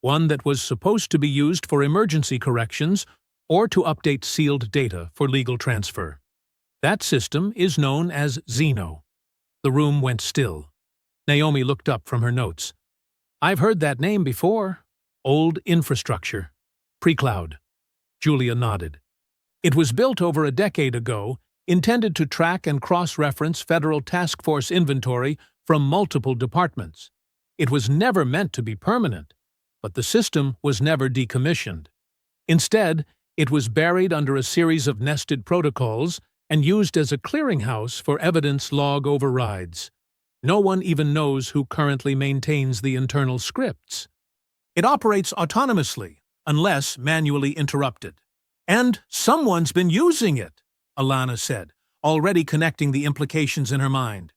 one that was supposed to be used for emergency corrections or to update sealed data for legal transfer. That system is known as Xeno." The room went still. Naomi looked up from her notes. "I've heard that name before. Old infrastructure. Pre-cloud." Julia nodded. "It was built over a decade ago, intended to track and cross-reference federal task force inventory from multiple departments. It was never meant to be permanent. But the system was never decommissioned. Instead, it was buried under a series of nested protocols and used as a clearinghouse for evidence log overrides. No one even knows who currently maintains the internal scripts. It operates autonomously, unless manually interrupted. And someone's been using it, Alana said, already connecting the implications in her mind.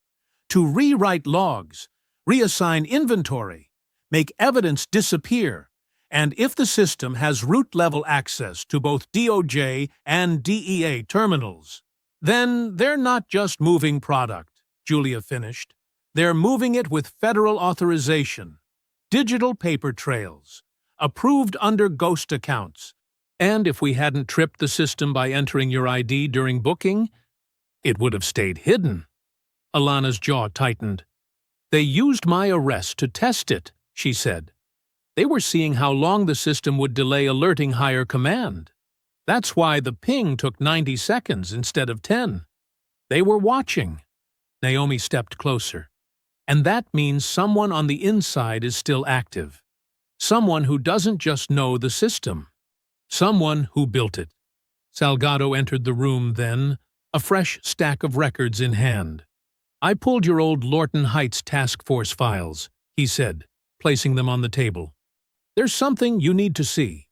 To rewrite logs, reassign inventory, make evidence disappear, and if the system has root-level access to both DOJ and DEA terminals, then they're not just moving product, Julia finished. They're moving it with federal authorization, digital paper trails, approved under ghost accounts. And if we hadn't tripped the system by entering your ID during booking, it would have stayed hidden. Alana's jaw tightened. They used my arrest to test it, she said. They were seeing how long the system would delay alerting higher command. That's why the ping took 90 seconds instead of 10. They were watching. Naomi stepped closer. And that means someone on the inside is still active. Someone who doesn't just know the system. Someone who built it. Salgado entered the room then, a fresh stack of records in hand. I pulled your old Lorton Heights task force files, he said, placing them on the table. There's something you need to see.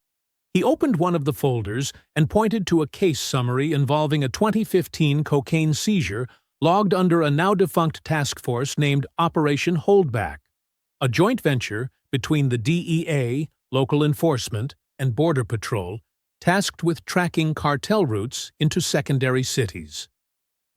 He opened one of the folders and pointed to a case summary involving a 2015 cocaine seizure logged under a now-defunct task force named Operation Holdback, a joint venture between the DEA, local enforcement, and Border Patrol, tasked with tracking cartel routes into secondary cities.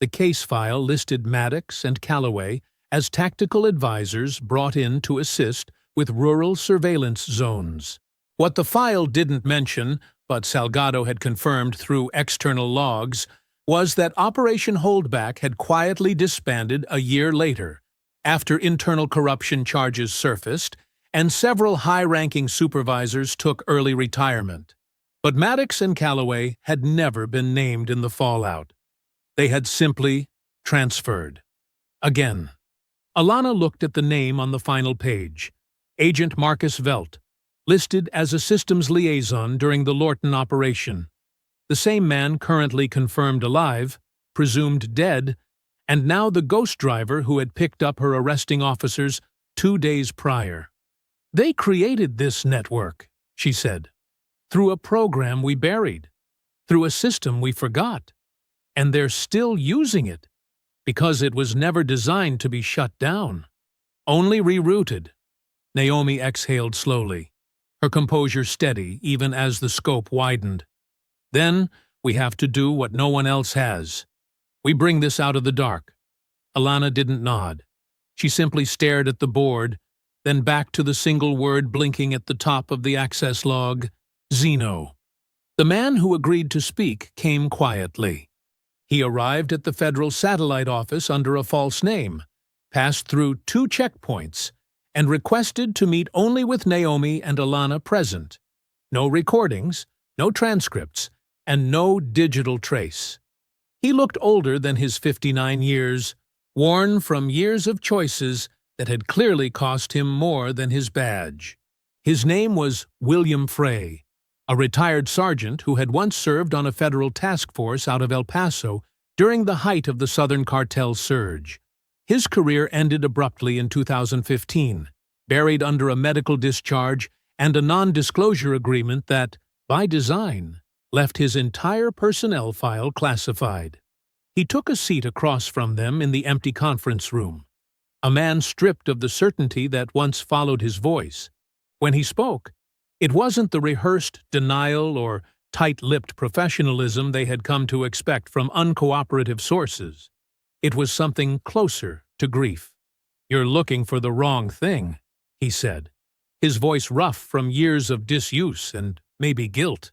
The case file listed Maddox and Calloway as tactical advisors brought in to assist with rural surveillance zones. What the file didn't mention, but Salgado had confirmed through external logs, was that Operation Holdback had quietly disbanded a year later, after internal corruption charges surfaced and several high-ranking supervisors took early retirement. But Maddox and Calloway had never been named in the fallout. They had simply transferred. Again. Alana looked at the name on the final page, Agent Marcus Velt, listed as a systems liaison during the Lorton operation. The same man currently confirmed alive, presumed dead, and now the ghost driver who had picked up her arresting officers 2 days prior. They created this network, she said, through a program we buried, through a system we forgot, and they're still using it, because it was never designed to be shut down, only rerouted. Naomi exhaled slowly, her composure steady even as the scope widened. Then we have to do what no one else has. We bring this out of the dark. Alana didn't nod. She simply stared at the board, then back to the single word blinking at the top of the access log, Zeno. The man who agreed to speak came quietly. He arrived at the federal satellite office under a false name, passed through 2 checkpoints, and requested to meet only with Naomi and Alana present. No recordings, no transcripts, and no digital trace. He looked older than his 59 years, worn from years of choices that had clearly cost him more than his badge. His name was William Frey, a retired sergeant who had once served on a federal task force out of El Paso during the height of the Southern Cartel surge. His career ended abruptly in 2015, buried under a medical discharge and a non-disclosure agreement that, by design, left his entire personnel file classified. He took a seat across from them in the empty conference room, a man stripped of the certainty that once followed his voice. When he spoke, it wasn't the rehearsed denial or tight-lipped professionalism they had come to expect from uncooperative sources. It was something closer to grief. "You're looking for the wrong thing," he said, his voice rough from years of disuse and maybe guilt.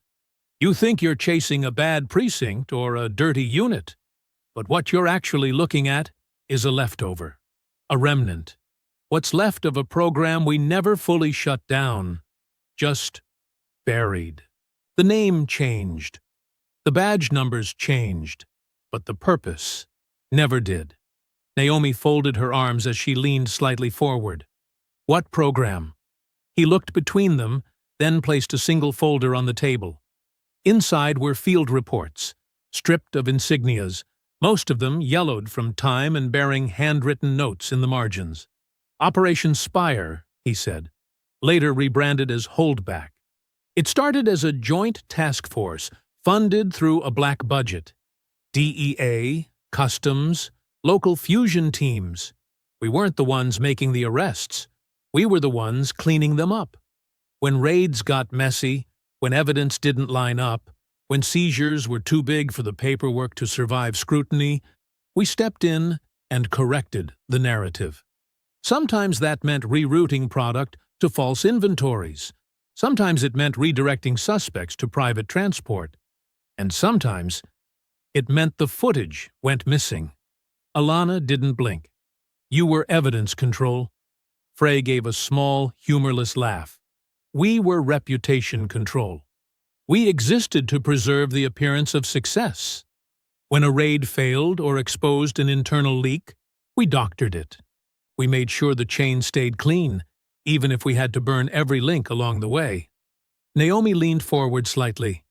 "You think you're chasing a bad precinct or a dirty unit, but what you're actually looking at is a leftover, a remnant, what's left of a program we never fully shut down, just buried." The name changed, the badge numbers changed, but the purpose never did. Naomi folded her arms as she leaned slightly forward. "What program?" He looked between them, then placed a single folder on the table. Inside were field reports, stripped of insignias, most of them yellowed from time and bearing handwritten notes in the margins. Operation Spire, he said, later rebranded as Holdback. It started as a joint task force, funded through a black budget. DEA, Customs, local fusion teams. We weren't the ones making the arrests. We were the ones cleaning them up. When raids got messy, when evidence didn't line up, when seizures were too big for the paperwork to survive scrutiny, we stepped in and corrected the narrative. Sometimes that meant rerouting product to false inventories. Sometimes it meant redirecting suspects to private transport. And sometimes it meant the footage went missing. Alana didn't blink. You were evidence control. Frey gave a small, humorless laugh. We were reputation control. We existed to preserve the appearance of success. When a raid failed or exposed an internal leak, we doctored it. We made sure the chain stayed clean, even if we had to burn every link along the way. Naomi leaned forward slightly.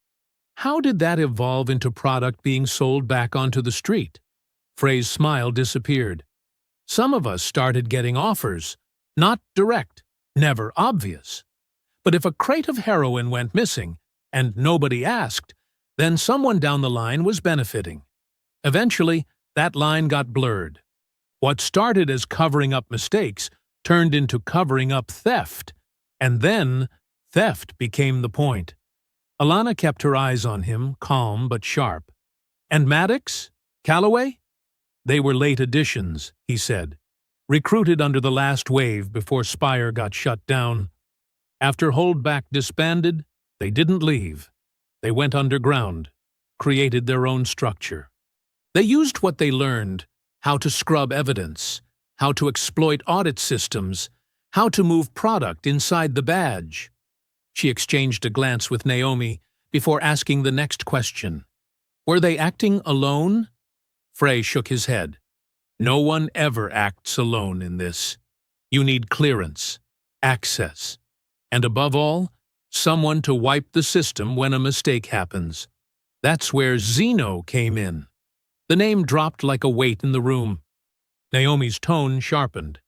How did that evolve into product being sold back onto the street? Frey's smile disappeared. Some of us started getting offers, not direct, never obvious. But if a crate of heroin went missing, and nobody asked, then someone down the line was benefiting. Eventually, that line got blurred. What started as covering up mistakes turned into covering up theft, and then theft became the point. Alana kept her eyes on him, calm but sharp. And Maddox? Calloway? They were late additions, he said, recruited under the last wave before Spire got shut down. After Holdback disbanded, they didn't leave. They went underground, created their own structure. They used what they learned, how to scrub evidence, how to exploit audit systems, how to move product inside the badge. She exchanged a glance with Naomi before asking the next question. Were they acting alone? Frey shook his head. No one ever acts alone in this. You need clearance, access, and above all, someone to wipe the system when a mistake happens. That's where Zeno came in. The name dropped like a weight in the room. Naomi's tone sharpened.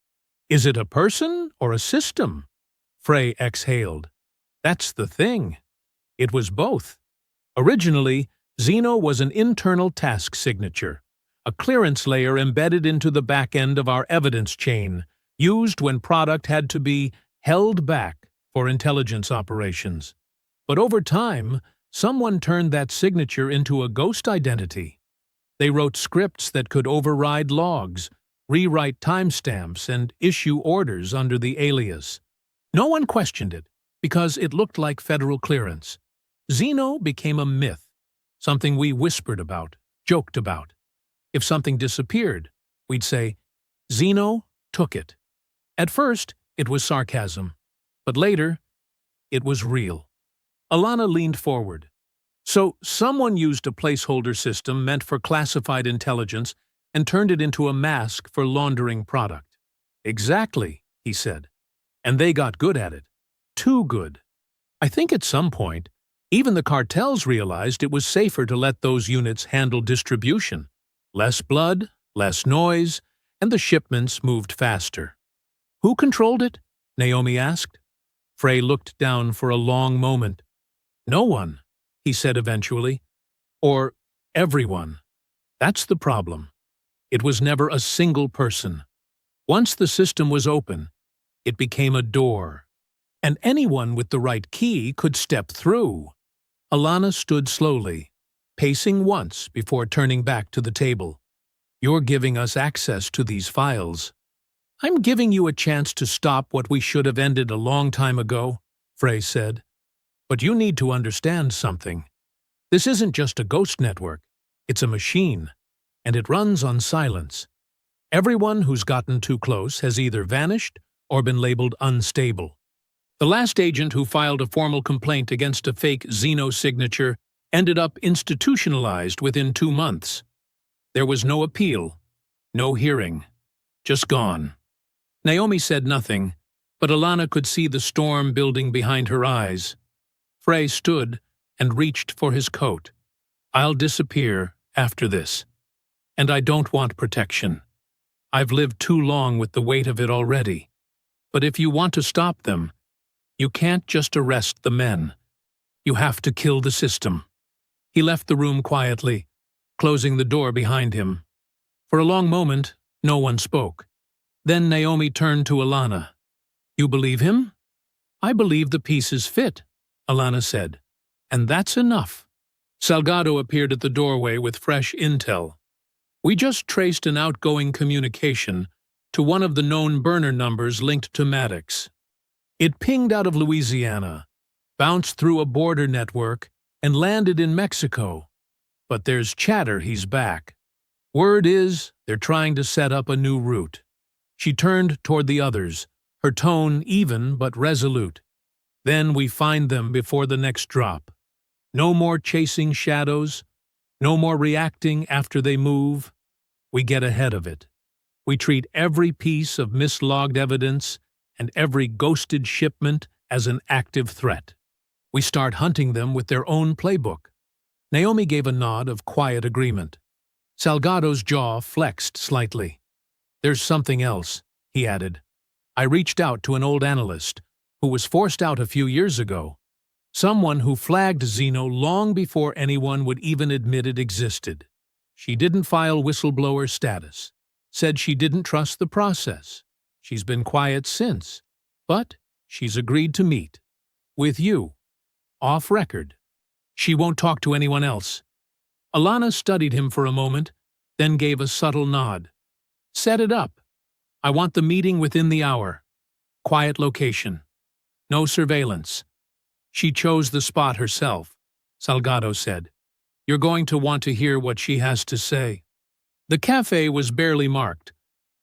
Is it a person or a system? Frey exhaled. That's the thing. It was both. Originally, Zeno was an internal task signature, a clearance layer embedded into the back end of our evidence chain, used when product had to be held back for intelligence operations. But over time, someone turned that signature into a ghost identity. They wrote scripts that could override logs, rewrite timestamps, and issue orders under the alias. No one questioned it, because it looked like federal clearance. Zeno became a myth, something we whispered about, joked about. If something disappeared, we'd say, Zeno took it. At first, it was sarcasm, but later, it was real. Alana leaned forward. So someone used a placeholder system meant for classified intelligence and turned it into a mask for laundering product. Exactly, he said. And they got good at it. Too good. I think at some point, even the cartels realized it was safer to let those units handle distribution. Less blood, less noise, and the shipments moved faster. Who controlled it? Naomi asked. Frey looked down for a long moment. No one, he said eventually. Or everyone. That's the problem. It was never a single person. Once the system was open, it became a door. And anyone with the right key could step through. Alana stood slowly, pacing once before turning back to the table. You're giving us access to these files. I'm giving you a chance to stop what we should have ended a long time ago, Frey said. But you need to understand something. This isn't just a ghost network. It's a machine, and it runs on silence. Everyone who's gotten too close has either vanished or been labeled unstable. The last agent who filed a formal complaint against a fake Zeno signature ended up institutionalized within 2 months. There was no appeal, no hearing, just gone. Naomi said nothing, but Alana could see the storm building behind her eyes. Frey stood and reached for his coat. "I'll disappear after this. And I don't want protection. I've lived too long with the weight of it already. But if you want to stop them, you can't just arrest the men. You have to kill the system." He left the room quietly, closing the door behind him. For a long moment, no one spoke. Then Naomi turned to Alana. "You believe him?" "I believe the pieces fit," Alana said. "And that's enough." Salgado appeared at the doorway with fresh intel. "We just traced an outgoing communication to one of the known burner numbers linked to Maddox. It pinged out of Louisiana, bounced through a border network, and landed in Mexico. But there's chatter he's back. Word is they're trying to set up a new route." She turned toward the others, her tone even but resolute. "Then we find them before the next drop. No more chasing shadows, no more reacting after they move. We get ahead of it. We treat every piece of mislogged evidence and every ghosted shipment as an active threat. We start hunting them with their own playbook." Naomi gave a nod of quiet agreement. Salgado's jaw flexed slightly. "There's something else," he added. "I reached out to an old analyst who was forced out a few years ago. Someone who flagged Zeno long before anyone would even admit it existed. She didn't file whistleblower status. Said she didn't trust the process. She's been quiet since. But she's agreed to meet. With you. Off record. She won't talk to anyone else." Alana studied him for a moment, then gave a subtle nod. "Set it up. I want the meeting within the hour. Quiet location. No surveillance." "She chose the spot herself," Salgado said. "You're going to want to hear what she has to say." The cafe was barely marked.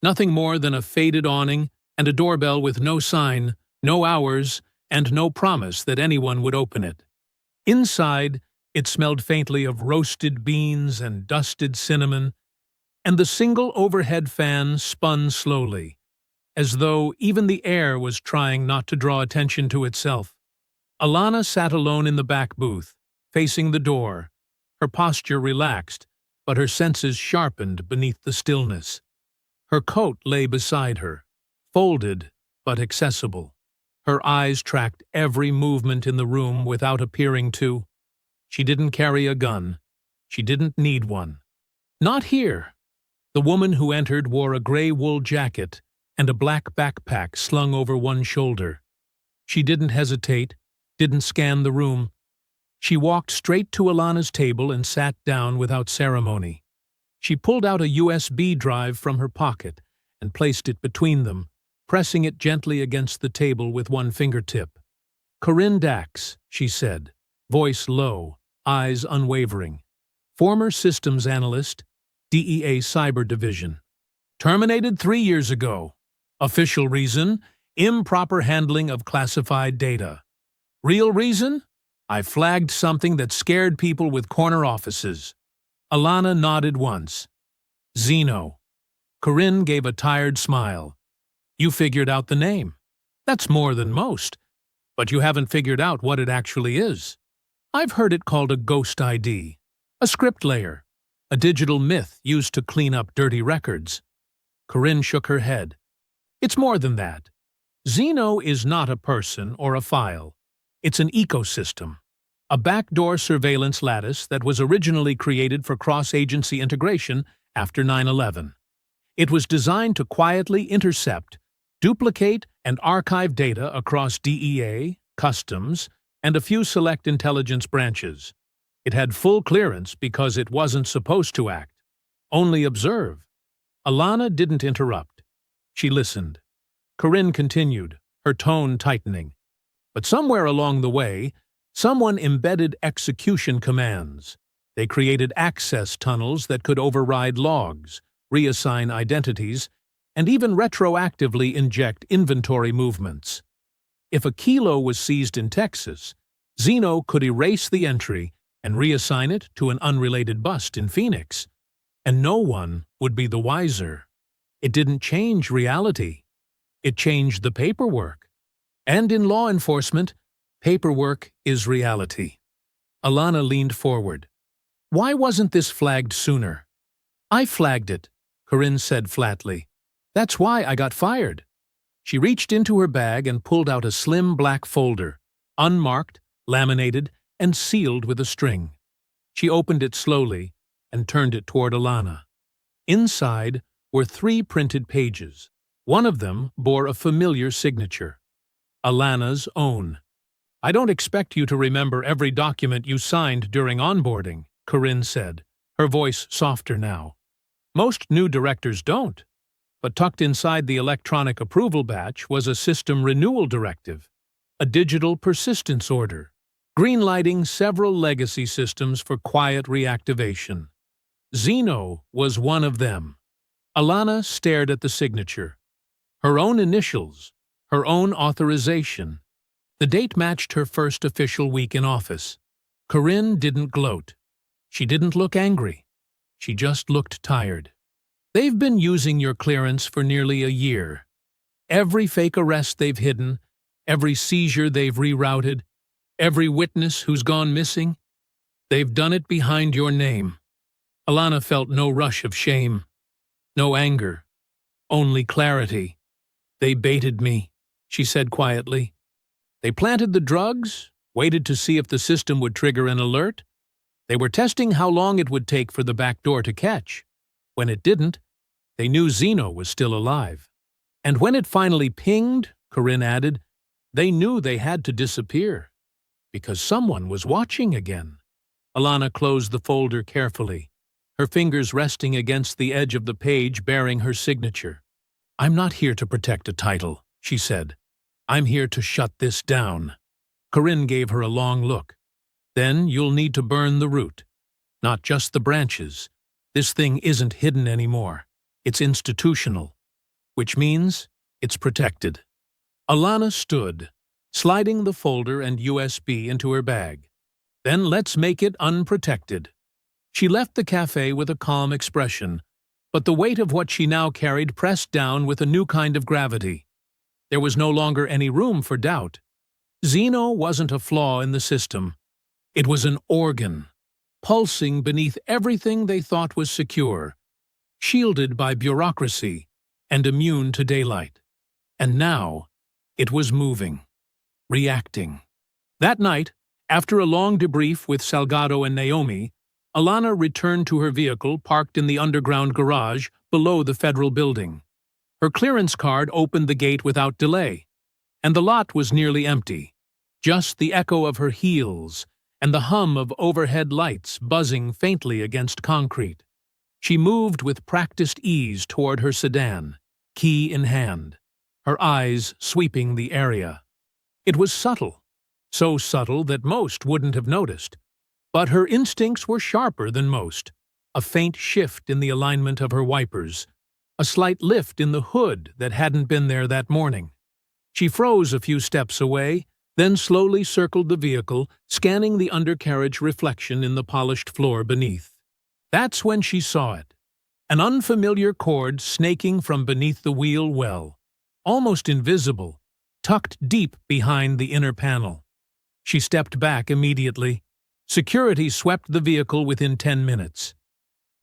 Nothing more than a faded awning and a doorbell with no sign, no hours, and no promise that anyone would open it. Inside, it smelled faintly of roasted beans and dusted cinnamon, and the single overhead fan spun slowly, as though even the air was trying not to draw attention to itself. Alana sat alone in the back booth, facing the door, her posture relaxed, but her senses sharpened beneath the stillness. Her coat lay beside her, folded but accessible. Her eyes tracked every movement in the room without appearing to. She didn't carry a gun. She didn't need one. Not here. The woman who entered wore a gray wool jacket and a black backpack slung over one shoulder. She didn't hesitate, didn't scan the room. She walked straight to Alana's table and sat down without ceremony. She pulled out a USB drive from her pocket and placed it between them, pressing it gently against the table with one fingertip. "Corinne Dax," she said, voice low, eyes unwavering. "Former systems analyst, DEA Cyber Division. Terminated 3 years ago. Official reason, improper handling of classified data. Real reason? I flagged something that scared people with corner offices." Alana nodded once. "Zeno." Corinne gave a tired smile. "You figured out the name. That's more than most. But you haven't figured out what it actually is. I've heard it called a ghost ID, a script layer, a digital myth used to clean up dirty records." Corinne shook her head. "It's more than that. Zeno is not a person or a file. It's an ecosystem, a backdoor surveillance lattice that was originally created for cross-agency integration after 9/11. It was designed to quietly intercept, duplicate, and archive data across DEA, Customs, and a few select intelligence branches. It had full clearance because it wasn't supposed to act, only observe." Alana didn't interrupt. She listened. Corinne continued, her tone tightening. "But somewhere along the way, someone embedded execution commands. They created access tunnels that could override logs, reassign identities, and even retroactively inject inventory movements. If a kilo was seized in Texas, Zeno could erase the entry and reassign it to an unrelated bust in Phoenix, and no one would be the wiser. It didn't change reality. It changed the paperwork. And in law enforcement, paperwork is reality. Alana leaned forward. Why wasn't this flagged sooner? I flagged it, Corinne said flatly. That's why I got fired. She reached into her bag and pulled out a slim black folder, unmarked, laminated, and sealed with a string. She opened it slowly and turned it toward Alana. Inside were 3 printed pages. One of them bore a familiar signature. Alana's own. I don't expect you to remember every document you signed during onboarding, Corinne said, her voice softer now. Most new directors don't. But tucked inside the electronic approval batch was a system renewal directive, a digital persistence order, greenlighting several legacy systems for quiet reactivation. Zeno was one of them. Alana stared at the signature. Her own initials, her own authorization. The date matched her first official week in office. Corinne didn't gloat. She didn't look angry. She just looked tired. They've been using your clearance for nearly a year. Every fake arrest they've hidden, every seizure they've rerouted, every witness who's gone missing, they've done it behind your name. Alana felt no rush of shame, no anger, only clarity. They baited me, she said quietly. They planted the drugs, waited to see if the system would trigger an alert. They were testing how long it would take for the back door to catch. When it didn't, they knew Zeno was still alive. And when it finally pinged, Corinne added, they knew they had to disappear. Because someone was watching again. Alana closed the folder carefully, her fingers resting against the edge of the page bearing her signature. I'm not here to protect a title, she said. I'm here to shut this down. Corinne gave her a long look. Then you'll need to burn the root. Not just the branches. This thing isn't hidden anymore. It's institutional, which means it's protected. Alana stood, sliding the folder and USB into her bag. Then let's make it unprotected. She left the cafe with a calm expression, but the weight of what she now carried pressed down with a new kind of gravity. There was no longer any room for doubt. Zeno wasn't a flaw in the system. It was an organ, pulsing beneath everything they thought was secure, shielded by bureaucracy and immune to daylight. And now, it was moving, reacting. That night, after a long debrief with Salgado and Naomi, Alana returned to her vehicle parked in the underground garage below the federal building. Her clearance card opened the gate without delay, and the lot was nearly empty. Just the echo of her heels and the hum of overhead lights buzzing faintly against concrete. She moved with practiced ease toward her sedan, key in hand, her eyes sweeping the area. It was subtle, so subtle that most wouldn't have noticed. But her instincts were sharper than most. A faint shift in the alignment of her wipers, a slight lift in the hood that hadn't been there that morning. She froze a few steps away, then slowly circled the vehicle, scanning the undercarriage reflection in the polished floor beneath. That's when she saw it. An unfamiliar cord snaking from beneath the wheel well, almost invisible, tucked deep behind the inner panel. She stepped back immediately. Security swept the vehicle within 10 minutes.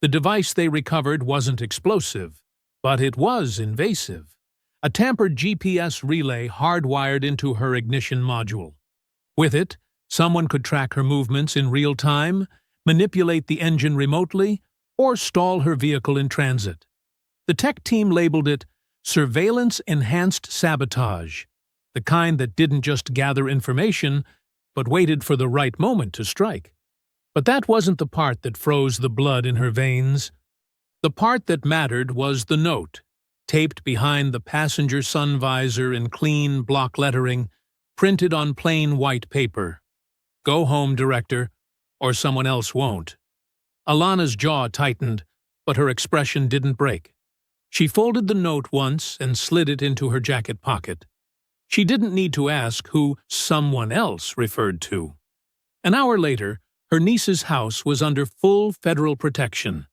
The device they recovered wasn't explosive, but it was invasive. A tampered GPS relay hardwired into her ignition module. With it, someone could track her movements in real time, manipulate the engine remotely, or stall her vehicle in transit. The tech team labeled it surveillance-enhanced sabotage, the kind that didn't just gather information, but waited for the right moment to strike. But that wasn't the part that froze the blood in her veins. The part that mattered was the note, taped behind the passenger sun visor in clean block lettering, printed on plain white paper. Go home, Director, or someone else won't. Alana's jaw tightened, but her expression didn't break. She folded the note once and slid it into her jacket pocket. She didn't need to ask who someone else referred to. An hour later, her niece's house was under full federal protection.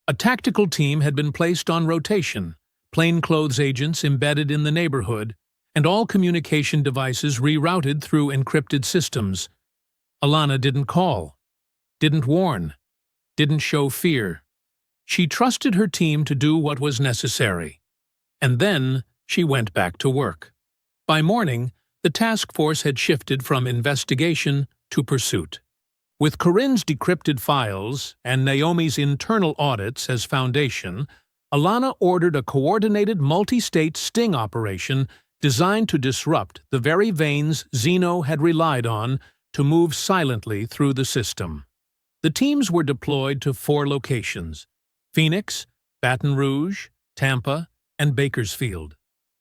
A tactical team had been placed on rotation, plainclothes agents embedded in the neighborhood, and all communication devices rerouted through encrypted systems. Alana didn't call, didn't warn, didn't show fear. She trusted her team to do what was necessary. And then she went back to work. By morning, the task force had shifted from investigation to pursuit. With Corinne's decrypted files and Naomi's internal audits as foundation, Alana ordered a coordinated multi-state sting operation designed to disrupt the very veins Zeno had relied on to move silently through the system. The teams were deployed to 4 locations: Phoenix, Baton Rouge, Tampa, and Bakersfield.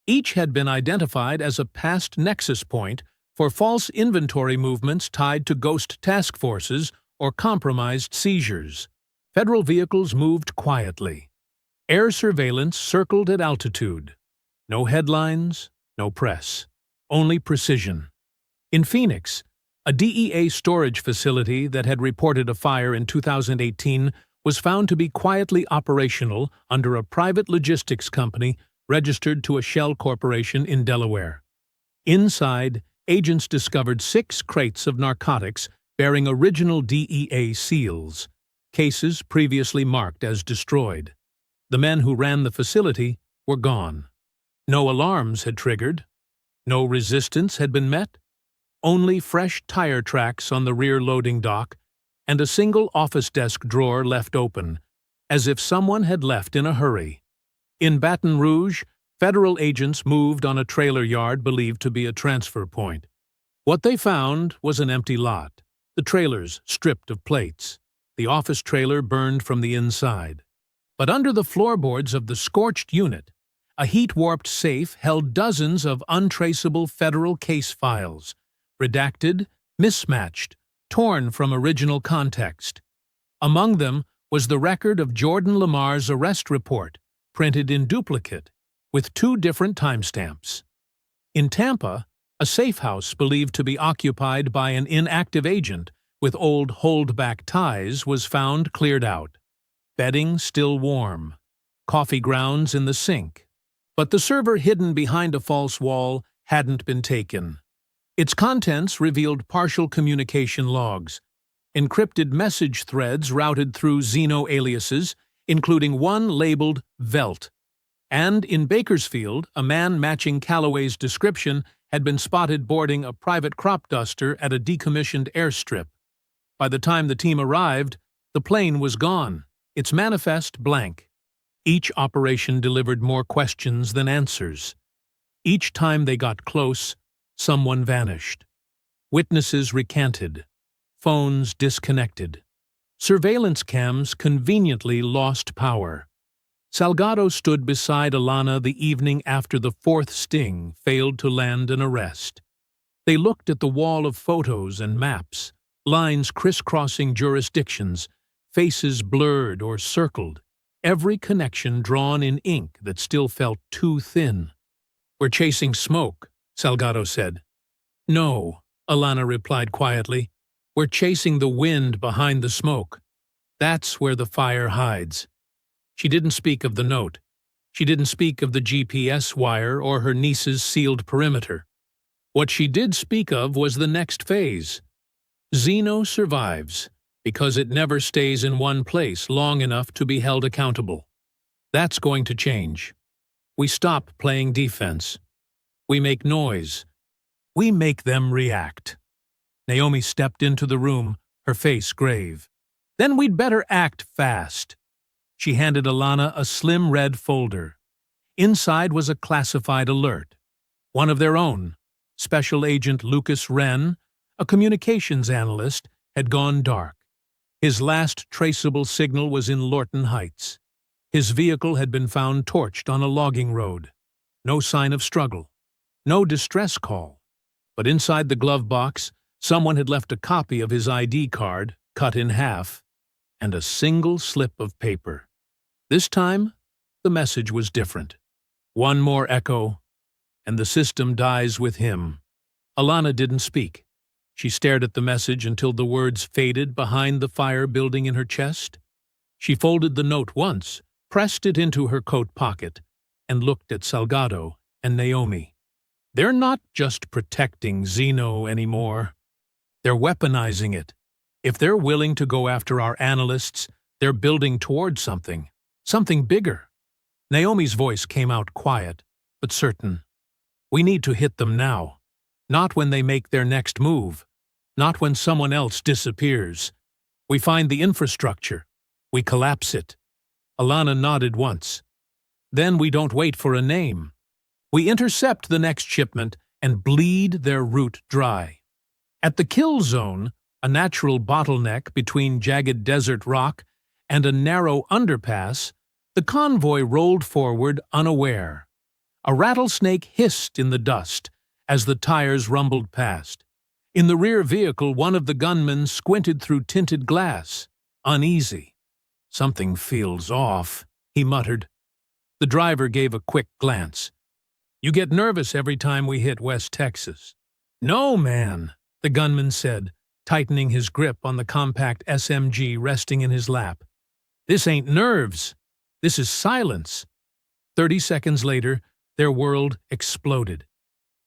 Each had been identified as a past nexus point for false inventory movements tied to ghost task forces or compromised seizures. Federal vehicles moved quietly. Air surveillance circled at altitude. No headlines, no press. Only precision. In Phoenix, a DEA storage facility that had reported a fire in 2018 was found to be quietly operational under a private logistics company registered to a shell corporation in Delaware. Inside, agents discovered 6 crates of narcotics bearing original DEA seals, cases previously marked as destroyed. The men who ran the facility were gone. No alarms had triggered. No resistance had been met. Only fresh tire tracks on the rear loading dock and a single office desk drawer left open, as if someone had left in a hurry. In Baton Rouge, federal agents moved on a trailer yard believed to be a transfer point. What they found was an empty lot, the trailers stripped of plates, the office trailer burned from the inside. But under the floorboards of the scorched unit, a heat-warped safe held dozens of untraceable federal case files, redacted, mismatched, torn from original context. Among them was the record of Jordan Lamar's arrest report, printed in duplicate, with 2 different timestamps. In Tampa, a safe house believed to be occupied by an inactive agent with old hold-back ties was found cleared out. Bedding still warm. Coffee grounds in the sink. But the server hidden behind a false wall hadn't been taken. Its contents revealed partial communication logs, encrypted message threads routed through Zeno aliases, including one labeled Velt. And in Bakersfield, a man matching Calloway's description had been spotted boarding a private crop duster at a decommissioned airstrip. By the time the team arrived, the plane was gone, its manifest blank. Each operation delivered more questions than answers. Each time they got close, someone vanished. Witnesses recanted. Phones disconnected. Surveillance cams conveniently lost power. Salgado stood beside Alana the evening after the 4th sting failed to land an arrest. They looked at the wall of photos and maps, lines crisscrossing jurisdictions, faces blurred or circled, every connection drawn in ink that still felt too thin. "We're chasing smoke," Salgado said. "No," Alana replied quietly. "We're chasing the wind behind the smoke. That's where the fire hides." She didn't speak of the note. She didn't speak of the GPS wire or her niece's sealed perimeter. What she did speak of was the next phase. Zeno survives because it never stays in one place long enough to be held accountable. That's going to change. We stop playing defense. We make noise. We make them react. Naomi stepped into the room, her face grave. "Then we'd better act fast." She handed Alana a slim red folder. Inside was a classified alert. One of their own, Special Agent Lucas Wren, a communications analyst, had gone dark. His last traceable signal was in Lorton Heights. His vehicle had been found torched on a logging road. No sign of struggle. No distress call. But inside the glove box, someone had left a copy of his ID card, cut in half, and a single slip of paper. This time, the message was different. One more echo, and the system dies with him. Alana didn't speak. She stared at the message until the words faded behind the fire building in her chest. She folded the note once, pressed it into her coat pocket, and looked at Salgado and Naomi. They're not just protecting Xeno anymore. They're weaponizing it. If they're willing to go after our analysts, they're building towards something bigger. Naomi's voice came out quiet, but certain. We need to hit them now. Not when they make their next move. Not when someone else disappears. We find the infrastructure. We collapse it. Alana nodded once. Then we don't wait for a name. We intercept the next shipment and bleed their route dry. At the kill zone, a natural bottleneck between jagged desert rock and a narrow underpass, the convoy rolled forward unaware. A rattlesnake hissed in the dust as the tires rumbled past. In the rear vehicle, one of the gunmen squinted through tinted glass, uneasy. "Something feels off," he muttered. The driver gave a quick glance. "You get nervous every time we hit West Texas." "No, man," the gunman said, tightening his grip on the compact SMG resting in his lap. "This ain't nerves. This is silence." 30 seconds later, their world exploded.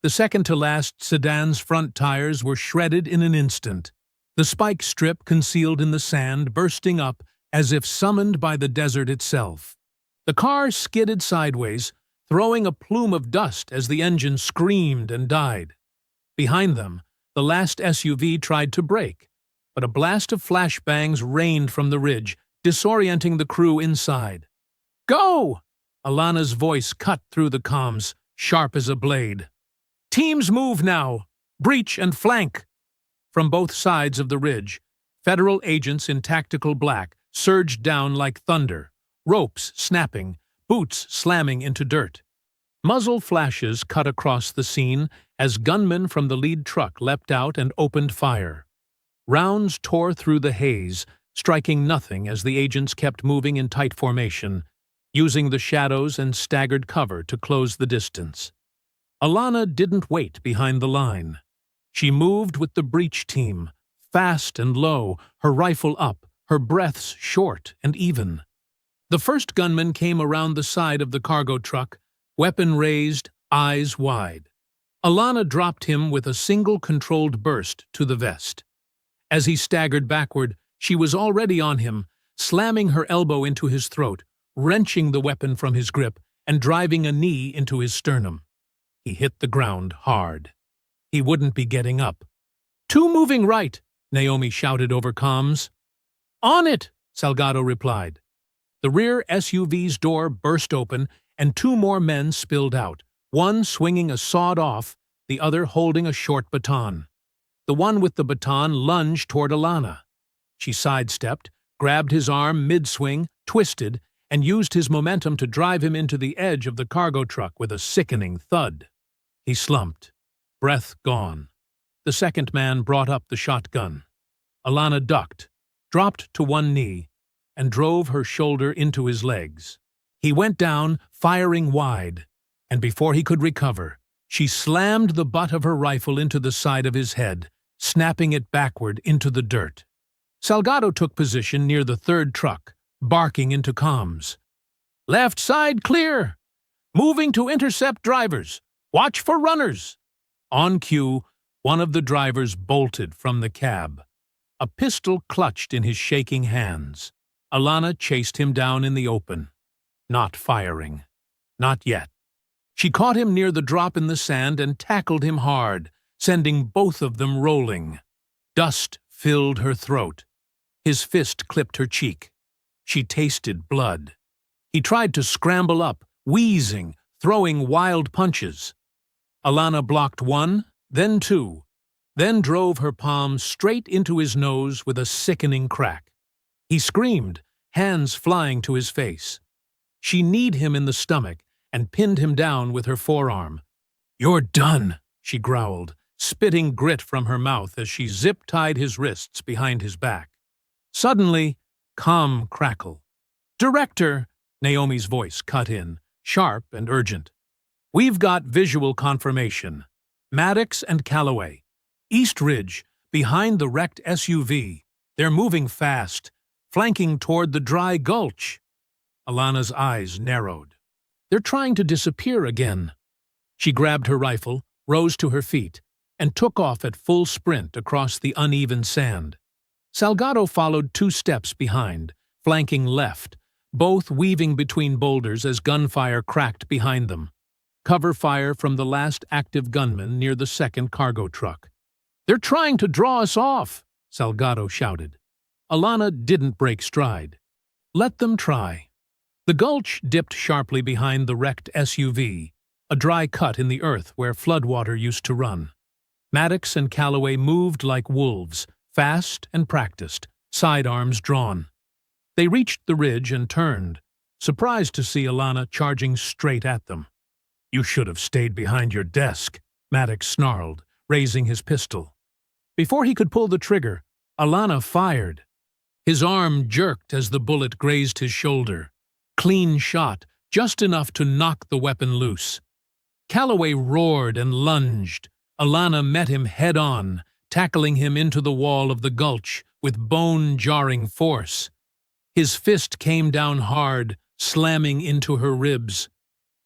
The second-to-last sedan's front tires were shredded in an instant, the spike strip concealed in the sand bursting up as if summoned by the desert itself. The car skidded sideways, throwing a plume of dust as the engine screamed and died. Behind them, the last SUV tried to brake, but a blast of flashbangs rained from the ridge, disorienting the crew inside. "Go!" Alana's voice cut through the comms, sharp as a blade. "Teams move now! Breach and flank!" From both sides of the ridge, federal agents in tactical black surged down like thunder, ropes snapping, boots slamming into dirt. Muzzle flashes cut across the scene as gunmen from the lead truck leapt out and opened fire. Rounds tore through the haze, striking nothing as the agents kept moving in tight formation, using the shadows and staggered cover to close the distance. Alana didn't wait behind the line. She moved with the breach team, fast and low, her rifle up, her breaths short and even. The first gunman came around the side of the cargo truck, weapon raised, eyes wide. Alana dropped him with a single controlled burst to the vest. As he staggered backward, she was already on him, slamming her elbow into his throat, wrenching the weapon from his grip, and driving a knee into his sternum. He hit the ground hard. He wouldn't be getting up. "Two moving right," Naomi shouted over comms. "On it," Salgado replied. The rear SUV's door burst open, and two more men spilled out, one swinging a sawed-off, the other holding a short baton. The one with the baton lunged toward Alana. She sidestepped, grabbed his arm mid-swing, twisted, and used his momentum to drive him into the edge of the cargo truck with a sickening thud. He slumped, breath gone. The second man brought up the shotgun. Alana ducked, dropped to one knee, and drove her shoulder into his legs. He went down, firing wide, and before he could recover, she slammed the butt of her rifle into the side of his head, snapping it backward into the dirt. Salgado took position near the third truck, barking into comms. "Left side clear! Moving to intercept drivers! Watch for runners!" On cue, one of the drivers bolted from the cab. A pistol clutched in his shaking hands. Alana chased him down in the open. Not firing. Not yet. She caught him near the drop in the sand and tackled him hard, sending both of them rolling. Dust filled her throat. His fist clipped her cheek. She tasted blood. He tried to scramble up, wheezing, throwing wild punches. Alana blocked one, then two, then drove her palm straight into his nose with a sickening crack. He screamed, hands flying to his face. She kneed him in the stomach and pinned him down with her forearm. "You're done," she growled, spitting grit from her mouth as she zip-tied his wrists behind his back. Suddenly, calm crackle. "Director," Naomi's voice cut in, sharp and urgent. "We've got visual confirmation. Maddox and Calloway. East Ridge, behind the wrecked SUV. They're moving fast, flanking toward the dry gulch." Alana's eyes narrowed. "They're trying to disappear again." She grabbed her rifle, rose to her feet, and took off at full sprint across the uneven sand. Salgado followed 2 steps behind, flanking left, both weaving between boulders as gunfire cracked behind them. Cover fire from the last active gunman near the second cargo truck. "They're trying to draw us off," Salgado shouted. Alana didn't break stride. Let them try. The gulch dipped sharply behind the wrecked SUV, a dry cut in the earth where floodwater used to run. Maddox and Calloway moved like wolves, fast and practiced, sidearms drawn. They reached the ridge and turned, surprised to see Alana charging straight at them. "You should have stayed behind your desk," Maddox snarled, raising his pistol. Before he could pull the trigger, Alana fired. His arm jerked as the bullet grazed his shoulder. Clean shot, just enough to knock the weapon loose. Calloway roared and lunged. Alana met him head-on, tackling him into the wall of the gulch with bone-jarring force. His fist came down hard, slamming into her ribs.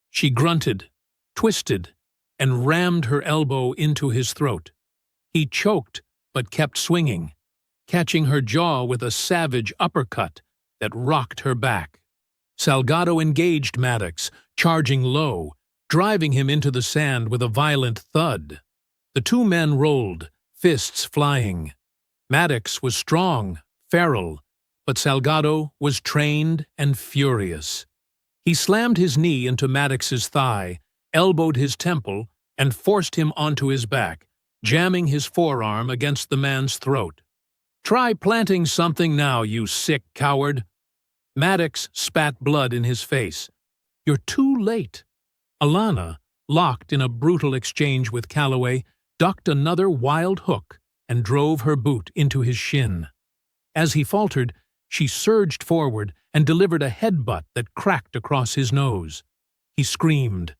She grunted, twisted, and rammed her elbow into his throat. He choked, but kept swinging, catching her jaw with a savage uppercut that rocked her back. Salgado engaged Maddox, charging low, driving him into the sand with a violent thud. The 2 men rolled, fists flying. Maddox was strong, feral, but Salgado was trained and furious. He slammed his knee into Maddox's thigh, elbowed his temple, and forced him onto his back, jamming his forearm against the man's throat. "Try planting something now, you sick coward." Maddox spat blood in his face. "You're too late." Alana, locked in a brutal exchange with Calloway, ducked another wild hook and drove her boot into his shin. As he faltered, she surged forward and delivered a headbutt that cracked across his nose. He screamed,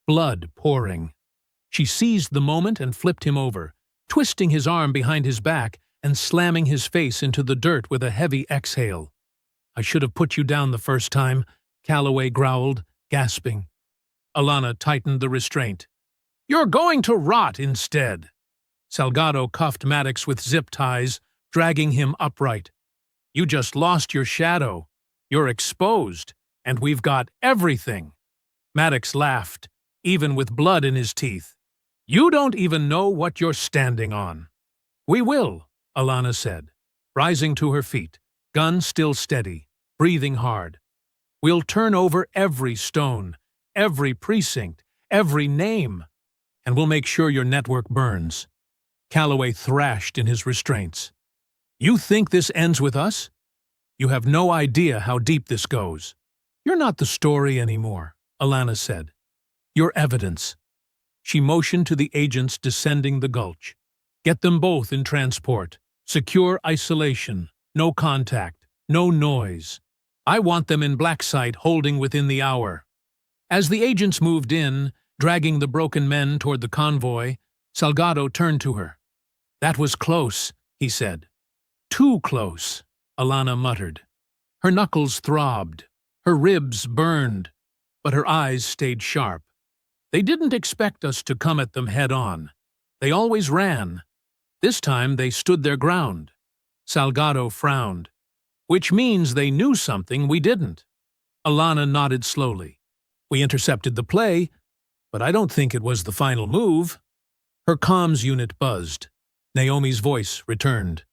blood pouring. She seized the moment and flipped him over, twisting his arm behind his back and slamming his face into the dirt with a heavy exhale. "I should have put you down the first time," Calloway growled, gasping. Alana tightened the restraint. "You're going to rot instead." Salgado cuffed Maddox with zip ties, dragging him upright. "You just lost your shadow. You're exposed, and we've got everything." Maddox laughed, even with blood in his teeth. "You don't even know what you're standing on." "We will," Alana said, rising to her feet, gun still steady, breathing hard. "We'll turn over every stone, every precinct, every name, and we'll make sure your network burns." Calloway thrashed in his restraints. "You think this ends with us? You have no idea how deep this goes." "You're not the story anymore," Alana said. "You're evidence." She motioned to the agents descending the gulch. "Get them both in transport. Secure isolation. No contact. No noise. I want them in black sight holding within the hour." As the agents moved in, dragging the broken men toward the convoy, Salgado turned to her. "That was close," he said. "Too close," Alana muttered. Her knuckles throbbed, her ribs burned, but her eyes stayed sharp. "They didn't expect us to come at them head-on. They always ran. This time they stood their ground." Salgado frowned. "Which means they knew something we didn't." Alana nodded slowly. "We intercepted the play, but I don't think it was the final move." Her comms unit buzzed. Naomi's voice returned.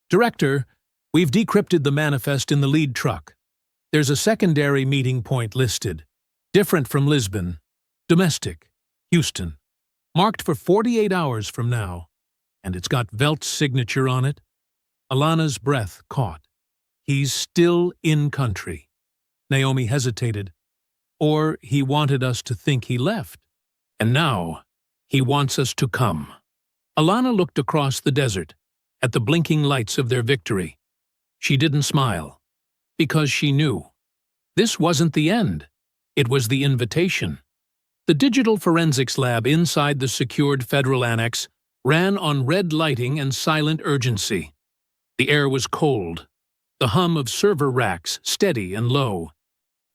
"Director, we've decrypted the manifest in the lead truck. There's a secondary meeting point listed, different from Lisbon, domestic, Houston, marked for 48 hours from now, and it's got Velt's signature on it." Alana's breath caught. "He's still in country." Naomi hesitated. "Or he wanted us to think he left. And now, he wants us to come." Alana looked across the desert, at the blinking lights of their victory. She didn't smile, because she knew. This wasn't the end. It was the invitation. The digital forensics lab inside the secured federal annex ran on red lighting and silent urgency. The air was cold, the hum of server racks steady and low.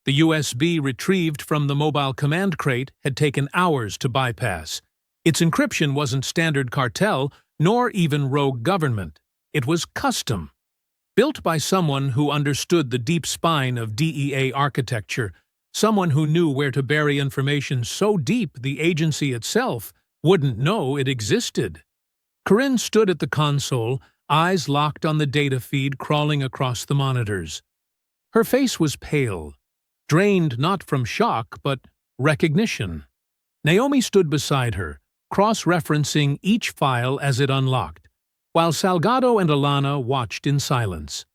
The USB retrieved from the mobile command crate had taken hours to bypass, Its encryption wasn't standard cartel, nor even rogue government. It was custom, built by someone who understood the deep spine of DEA architecture, someone who knew where to bury information so deep the agency itself wouldn't know it existed. Corinne stood at the console, eyes locked on the data feed crawling across the monitors. Her face was pale, drained not from shock but recognition. Naomi stood beside her, cross-referencing each file as it unlocked, while Salgado and Alana watched in silence.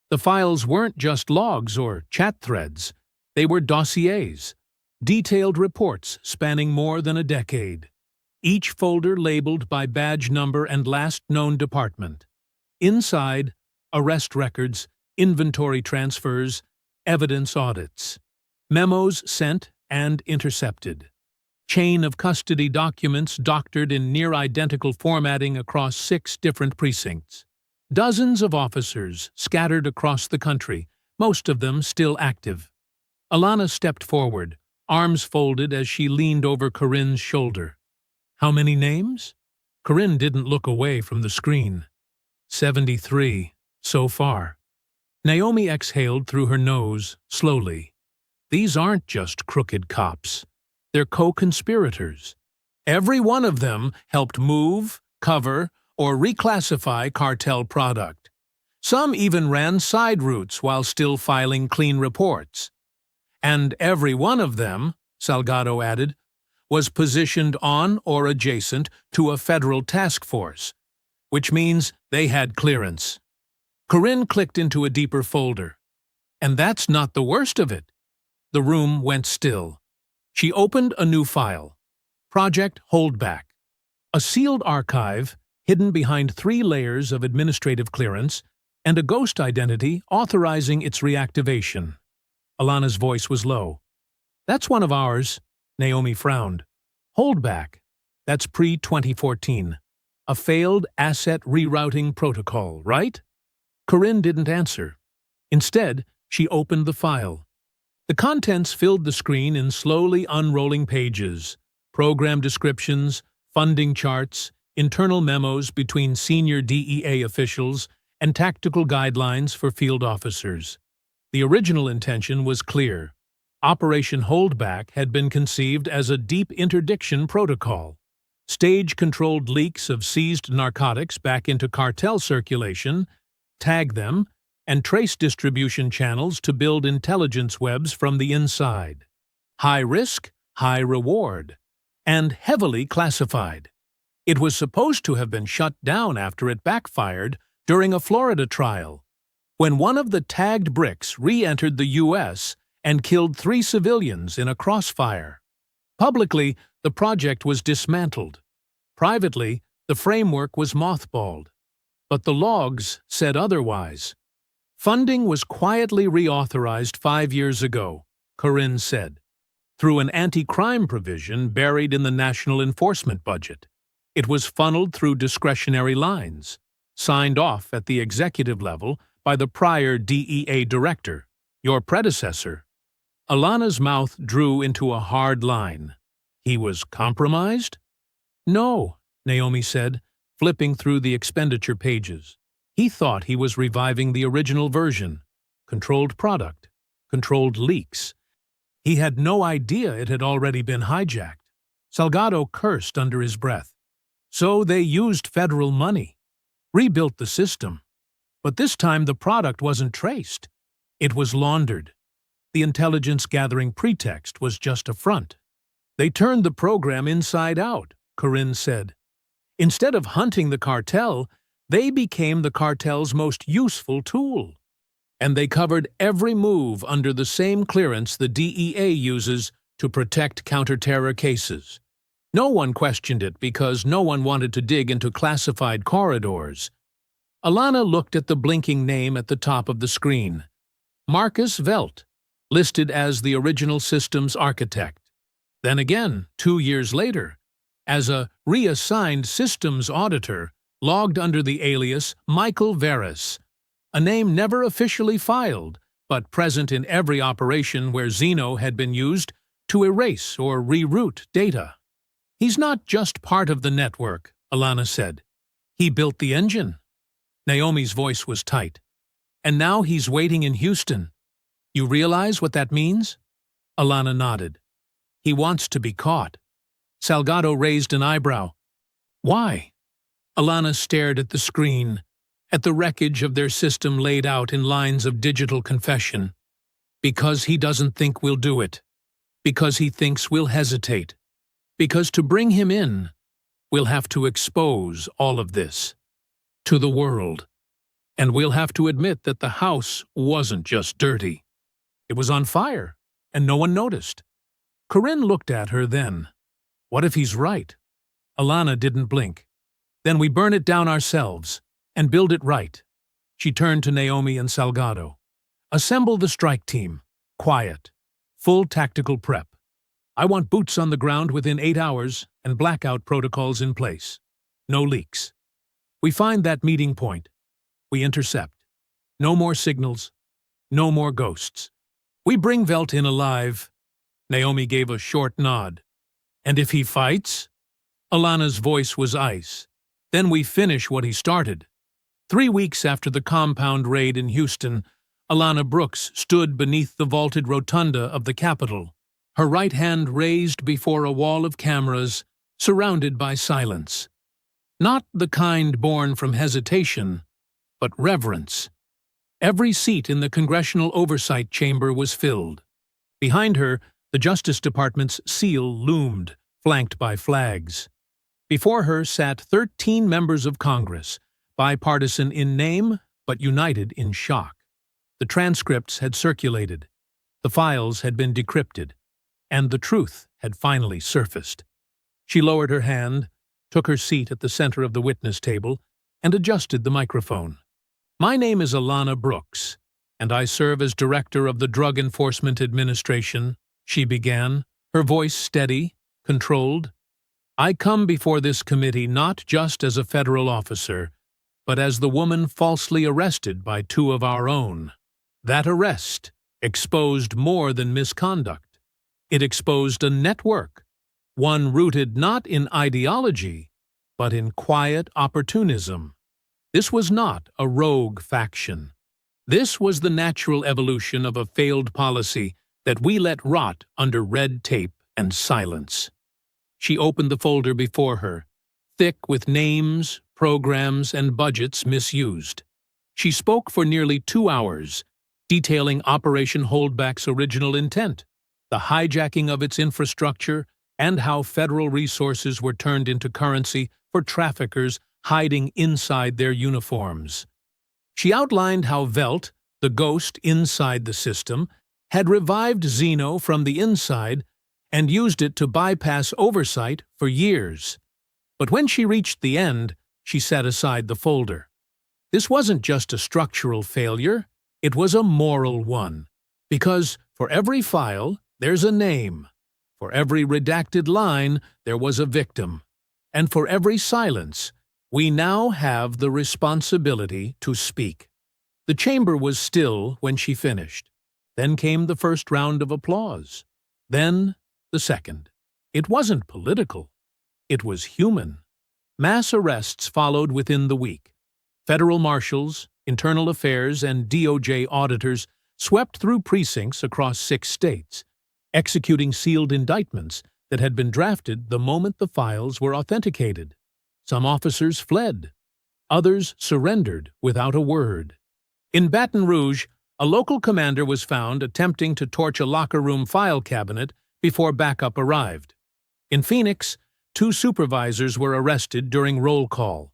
The files weren't just logs or chat threads. They were dossiers, detailed reports spanning more than a decade, each folder labeled by badge number and last known department. Inside, arrest records, inventory transfers, evidence audits, memos sent and intercepted, chain of custody documents doctored in near-identical formatting across 6 different precincts. Dozens of officers scattered across the country, most of them still active. Alana stepped forward, arms folded as she leaned over Corinne's shoulder. How many names? Corinne didn't look away from the screen. 73, so far. Naomi exhaled through her nose, slowly. These aren't just crooked cops. They're co-conspirators. Every one of them helped move, cover, or reclassify cartel product. Some even ran side routes while still filing clean reports. And every one of them, Salgado added, was positioned on or adjacent to a federal task force, which means they had clearance. Corinne clicked into a deeper folder. And that's not the worst of it. The room went still. She opened a new file. Project Holdback. A sealed archive hidden behind 3 layers of administrative clearance and a ghost identity authorizing its reactivation. Alana's voice was low. That's one of ours. Naomi frowned. Holdback. That's pre-2014. A failed asset rerouting protocol, right? Corinne didn't answer. Instead, she opened the file. The contents filled the screen in slowly unrolling pages, program descriptions, funding charts, internal memos between senior DEA officials, and tactical guidelines for field officers. The original intention was clear. Operation Holdback had been conceived as a deep interdiction protocol. Stage-controlled leaks of seized narcotics back into cartel circulation, tag them, and trace distribution channels to build intelligence webs from the inside. High risk, high reward, and heavily classified. It was supposed to have been shut down after it backfired during a Florida trial, when one of the tagged bricks re-entered the U.S. and killed 3 civilians in a crossfire. Publicly, the project was dismantled. Privately, the framework was mothballed. But the logs said otherwise. Funding was quietly reauthorized 5 years ago, Corinne said, through an anti-crime provision buried in the national enforcement budget. It was funneled through discretionary lines, signed off at the executive level by the prior DEA director, your predecessor. Alana's mouth drew into a hard line. He was compromised? No, Naomi said, flipping through the expenditure pages. He thought he was reviving the original version. Controlled product, controlled leaks. He had no idea it had already been hijacked. Salgado cursed under his breath. So they used federal money, rebuilt the system. But this time the product wasn't traced. It was laundered. The intelligence-gathering pretext was just a front. They turned the program inside out, Corinne said. Instead of hunting the cartel, they became the cartel's most useful tool. And they covered every move under the same clearance the DEA uses to protect counter-terror cases. No one questioned it because no one wanted to dig into classified corridors. Alana looked at the blinking name at the top of the screen. Marcus Velt, listed as the original system's architect. Then again, 2 years later, as a reassigned systems auditor, logged under the alias Michael Veras, a name never officially filed, but present in every operation where Xeno had been used to erase or reroute data. He's not just part of the network, Alana said. He built the engine. Naomi's voice was tight. And now he's waiting in Houston. You realize what that means? Alana nodded. He wants to be caught. Salgado raised an eyebrow. Why? Alana stared at the screen, at the wreckage of their system laid out in lines of digital confession. Because he doesn't think we'll do it. Because he thinks we'll hesitate. Because to bring him in, we'll have to expose all of this. To the world. And we'll have to admit that the house wasn't just dirty. It was on fire, and no one noticed. Corinne looked at her then. What if he's right? Alana didn't blink. Then we burn it down ourselves, and build it right. She turned to Naomi and Salgado. Assemble the strike team. Quiet. Full tactical prep. I want boots on the ground within 8 hours and blackout protocols in place. No leaks. We find that meeting point. We intercept. No more signals. No more ghosts. We bring Velt in alive. Naomi gave a short nod. And if he fights? Alana's voice was ice. Then we finish what he started. 3 weeks after the compound raid in Houston, Alana Brooks stood beneath the vaulted rotunda of the Capitol, her right hand raised before a wall of cameras, surrounded by silence. Not the kind born from hesitation, but reverence. Every seat in the Congressional Oversight Chamber was filled. Behind her, the Justice Department's seal loomed, flanked by flags. Before her sat 13 members of Congress, bipartisan in name, but united in shock. The transcripts had circulated, the files had been decrypted, and the truth had finally surfaced. She lowered her hand, took her seat at the center of the witness table, and adjusted the microphone. My name is Alana Brooks, and I serve as Director of the Drug Enforcement Administration, she began, her voice steady, controlled. I come before this committee not just as a federal officer, but as the woman falsely arrested by 2 of our own. That arrest exposed more than misconduct. It exposed a network, one rooted not in ideology, but in quiet opportunism. This was not a rogue faction. This was the natural evolution of a failed policy that we let rot under red tape and silence. She opened the folder before her, thick with names, programs, and budgets misused. She spoke for nearly 2 hours, detailing Operation Holdback's original intent, the hijacking of its infrastructure, and how federal resources were turned into currency for traffickers hiding inside their uniforms. She outlined how Velt, the ghost inside the system, had revived Zeno from the inside and used it to bypass oversight for years. But when she reached the end, she set aside the folder. This wasn't just a structural failure, it was a moral one. Because for every file, there's a name. For every redacted line, there was a victim. And for every silence, we now have the responsibility to speak. The chamber was still when she finished. Then came the first round of applause. Then the second. It wasn't political. It was human. Mass arrests followed within the week. Federal marshals, internal affairs, and DOJ auditors swept through precincts across 6 states, executing sealed indictments that had been drafted the moment the files were authenticated. Some officers fled. Others surrendered without a word. In Baton Rouge, a local commander was found attempting to torch a locker room file cabinet before backup arrived. In Phoenix, 2 supervisors were arrested during roll call.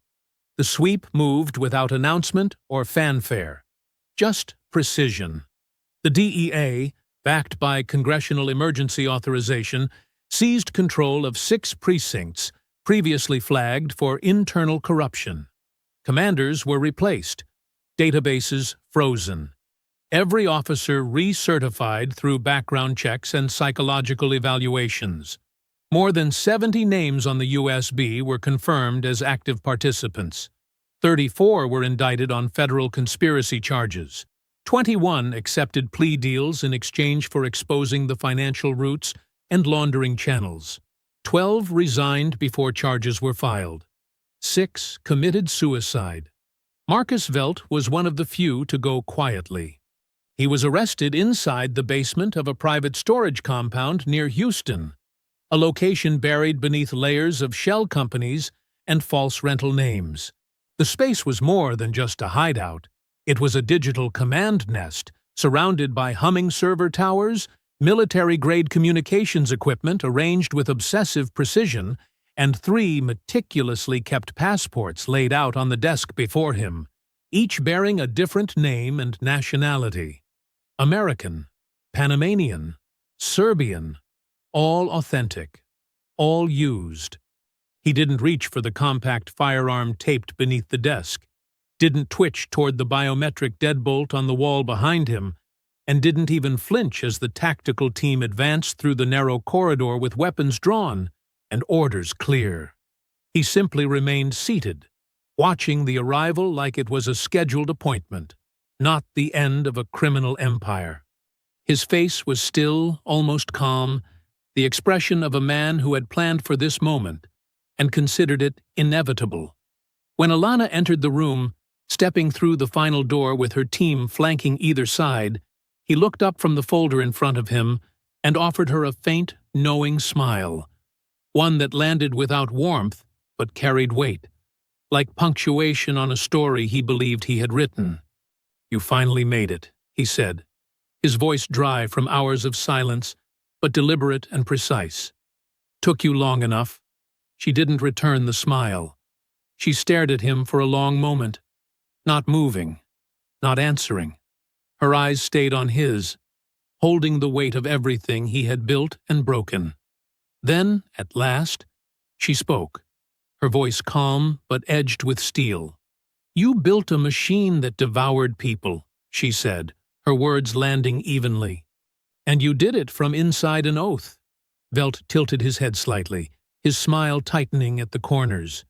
The sweep moved without announcement or fanfare. Just precision. The DEA, backed by congressional emergency authorization, seized control of 6 precincts previously flagged for internal corruption. Commanders were replaced. Databases frozen. Every officer recertified through background checks and psychological evaluations. More than 70 names on the USB were confirmed as active participants. 34 were indicted on federal conspiracy charges. 21 accepted plea deals in exchange for exposing the financial roots and laundering channels. 12 resigned before charges were filed. 6 committed suicide. Marcus Velt was one of the few to go quietly. He was arrested inside the basement of a private storage compound near Houston, a location buried beneath layers of shell companies and false rental names. The space was more than just a hideout. It was a digital command nest, surrounded by humming server towers, military-grade communications equipment arranged with obsessive precision, and 3 meticulously kept passports laid out on the desk before him, each bearing a different name and nationality. American, Panamanian, Serbian, all authentic, all used. He didn't reach for the compact firearm taped beneath the desk, didn't twitch toward the biometric deadbolt on the wall behind him, and didn't even flinch as the tactical team advanced through the narrow corridor with weapons drawn and orders clear. He simply remained seated, watching the arrival like it was a scheduled appointment, not the end of a criminal empire. His face was still, almost calm, the expression of a man who had planned for this moment and considered it inevitable. When Alana entered the room, stepping through the final door with her team flanking either side, he looked up from the folder in front of him and offered her a faint, knowing smile, one that landed without warmth but carried weight, like punctuation on a story he believed he had written. "You finally made it," he said, his voice dry from hours of silence, but deliberate and precise. "Took you long enough." She didn't return the smile. She stared at him for a long moment, not moving, not answering. Her eyes stayed on his, holding the weight of everything he had built and broken. Then, at last, she spoke, her voice calm but edged with steel. "You built a machine that devoured people," she said, her words landing evenly. "And you did it from inside an oath." Velt tilted his head slightly, his smile tightening at the corners.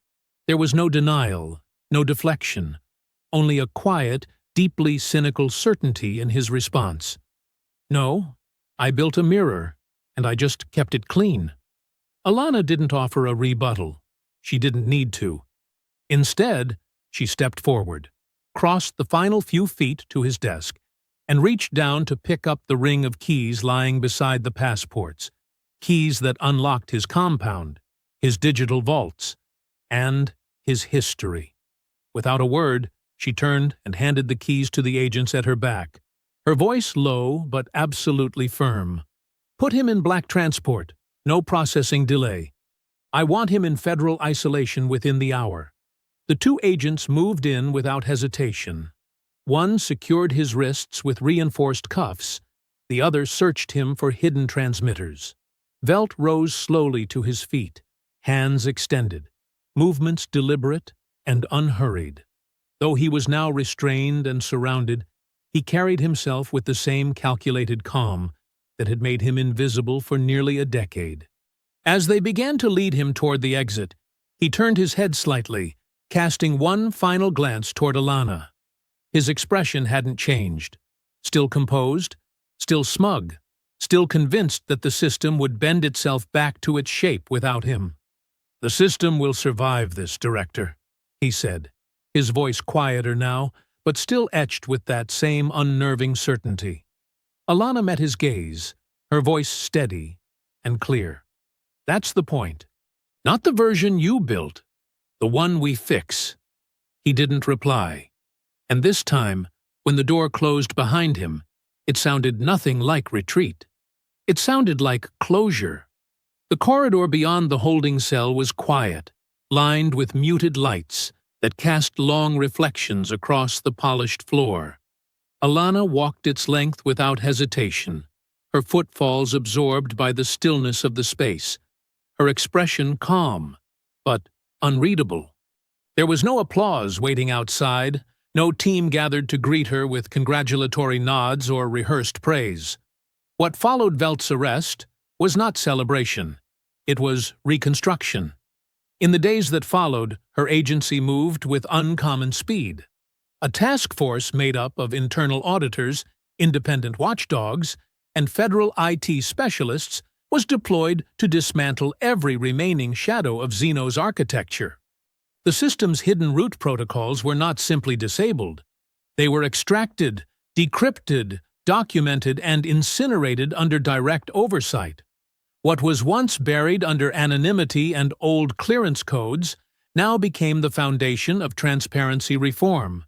There was no denial, no deflection, only a quiet, deeply cynical certainty in his response. "No, I built a mirror, and I just kept it clean." Alana didn't offer a rebuttal. She didn't need to. Instead, she stepped forward, crossed the final few feet to his desk, and reached down to pick up the ring of keys lying beside the passports, keys that unlocked his compound, his digital vaults, and his history. Without a word, she turned and handed the keys to the agents at her back, her voice low but absolutely firm. "Put him in black transport, no processing delay. I want him in federal isolation within the hour." The 2 agents moved in without hesitation. One secured his wrists with reinforced cuffs, the other searched him for hidden transmitters. Velt rose slowly to his feet, hands extended, movements deliberate and unhurried. Though he was now restrained and surrounded, he carried himself with the same calculated calm that had made him invisible for nearly a decade. As they began to lead him toward the exit, he turned his head slightly, casting one final glance toward Alana. His expression hadn't changed. Still composed, still smug, still convinced that the system would bend itself back to its shape without him. "The system will survive this, Director," he said, his voice quieter now, but still etched with that same unnerving certainty. Alana met his gaze, her voice steady and clear. "That's the point. Not the version you built, the one we fix." He didn't reply. And this time, when the door closed behind him, it sounded nothing like retreat. It sounded like closure. The corridor beyond the holding cell was quiet, lined with muted lights that cast long reflections across the polished floor. Alana walked its length without hesitation, her footfalls absorbed by the stillness of the space, her expression calm, but unreadable. There was no applause waiting outside, no team gathered to greet her with congratulatory nods or rehearsed praise. What followed Velt's arrest was not celebration. It was reconstruction. In the days that followed, her agency moved with uncommon speed. A task force made up of internal auditors, independent watchdogs, and federal IT specialists was deployed to dismantle every remaining shadow of Xeno's architecture. The system's hidden root protocols were not simply disabled. They were extracted, decrypted, documented, and incinerated under direct oversight. What was once buried under anonymity and old clearance codes now became the foundation of transparency reform.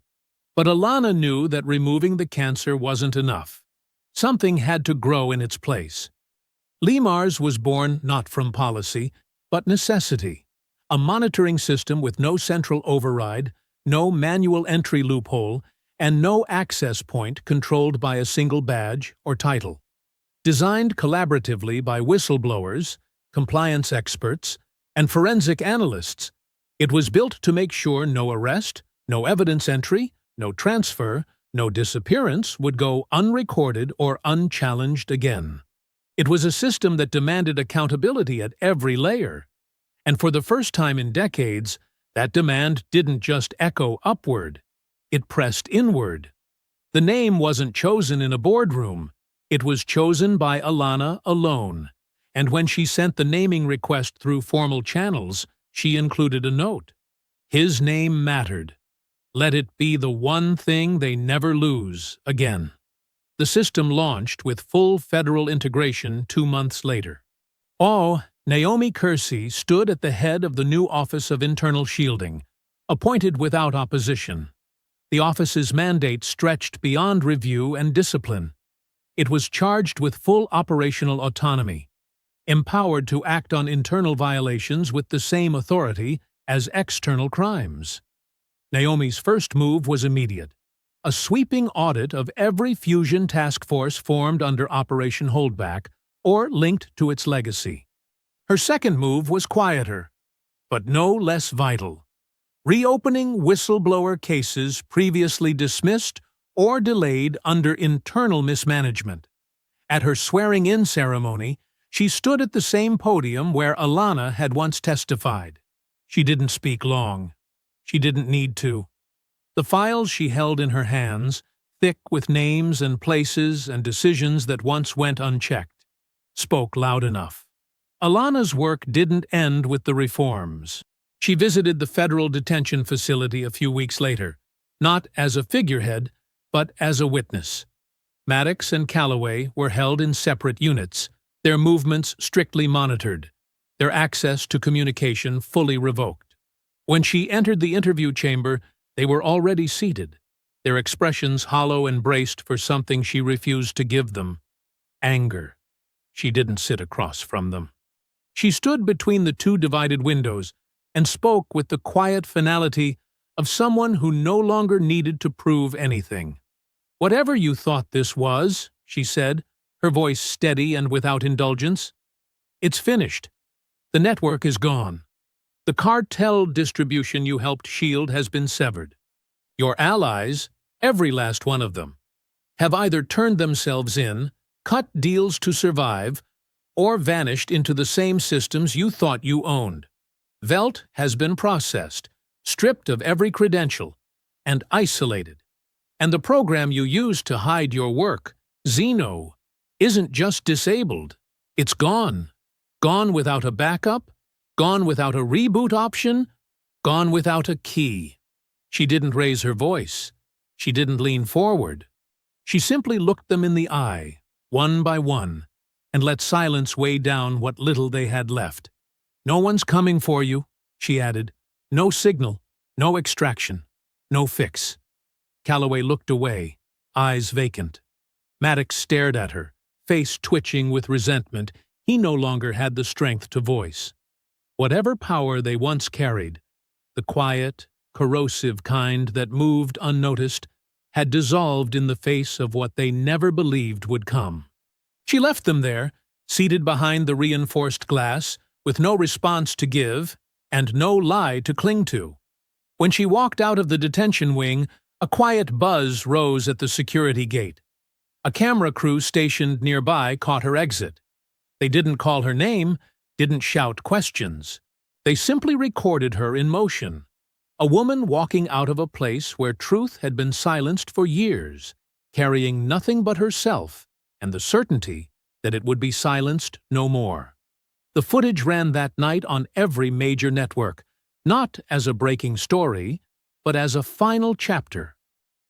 But Alana knew that removing the cancer wasn't enough. Something had to grow in its place. LEMARS was born not from policy, but necessity. A monitoring system with no central override, no manual entry loophole, and no access point controlled by a single badge or title. Designed collaboratively by whistleblowers, compliance experts, and forensic analysts, it was built to make sure no arrest, no evidence entry, no transfer, no disappearance would go unrecorded or unchallenged again. It was a system that demanded accountability at every layer. And for the first time in decades, that demand didn't just echo upward, it pressed inward. The name wasn't chosen in a boardroom, it was chosen by Alana alone, and when she sent the naming request through formal channels, she included a note. His name mattered. Let it be the one thing they never lose again. The system launched with full federal integration 2 months later. Naomi Kersey stood at the head of the new Office of Internal Shielding, appointed without opposition. The office's mandate stretched beyond review and discipline. It was charged with full operational autonomy, empowered to act on internal violations with the same authority as external crimes. Naomi's first move was immediate: a sweeping audit of every fusion task force formed under Operation Holdback or linked to its legacy. Her second move was quieter, but no less vital: reopening whistleblower cases previously dismissed or delayed under internal mismanagement. At her swearing-in ceremony, she stood at the same podium where Alana had once testified. She didn't speak long. She didn't need to. The files she held in her hands, thick with names and places and decisions that once went unchecked, spoke loud enough. Alana's work didn't end with the reforms. She visited the federal detention facility a few weeks later, not as a figurehead, but as a witness. Maddox and Calloway were held in separate units, their movements strictly monitored, their access to communication fully revoked. When she entered the interview chamber, they were already seated, their expressions hollow and braced for something she refused to give them: anger. She didn't sit across from them. She stood between the two divided windows and spoke with the quiet finality of someone who no longer needed to prove anything. "Whatever you thought this was," she said, her voice steady and without indulgence, "it's finished. The network is gone. The cartel distribution you helped shield has been severed. Your allies, every last one of them, have either turned themselves in, cut deals to survive, or vanished into the same systems you thought you owned. Velt has been processed, stripped of every credential, and isolated. And the program you used to hide your work, Xeno, isn't just disabled. It's gone. Gone without a backup, gone without a reboot option, gone without a key." She didn't raise her voice. She didn't lean forward. She simply looked them in the eye, one by one, and let silence weigh down what little they had left. "No one's coming for you," she added. "No signal, no extraction, no fix." Calloway looked away, eyes vacant. Maddox stared at her, face twitching with resentment. He no longer had the strength to voice. Whatever power they once carried, the quiet, corrosive kind that moved unnoticed, had dissolved in the face of what they never believed would come. She left them there, seated behind the reinforced glass, with no response to give and no lie to cling to. When she walked out of the detention wing, a quiet buzz rose at the security gate. A camera crew stationed nearby caught her exit. They didn't call her name, didn't shout questions. They simply recorded her in motion. A woman walking out of a place where truth had been silenced for years, carrying nothing but herself and the certainty that it would be silenced no more. The footage ran that night on every major network, not as a breaking story, but as a final chapter.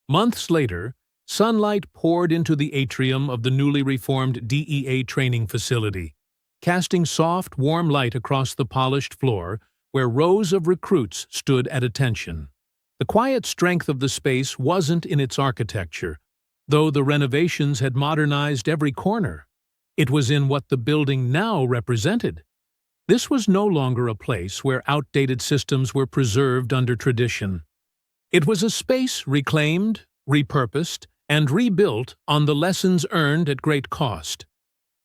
Months later, sunlight poured into the atrium of the newly reformed DEA training facility, casting soft, warm light across the polished floor where rows of recruits stood at attention. The quiet strength of the space wasn't in its architecture, though the renovations had modernized every corner. It was in what the building now represented. This was no longer a place where outdated systems were preserved under tradition. It was a space reclaimed, repurposed, and rebuilt on the lessons earned at great cost.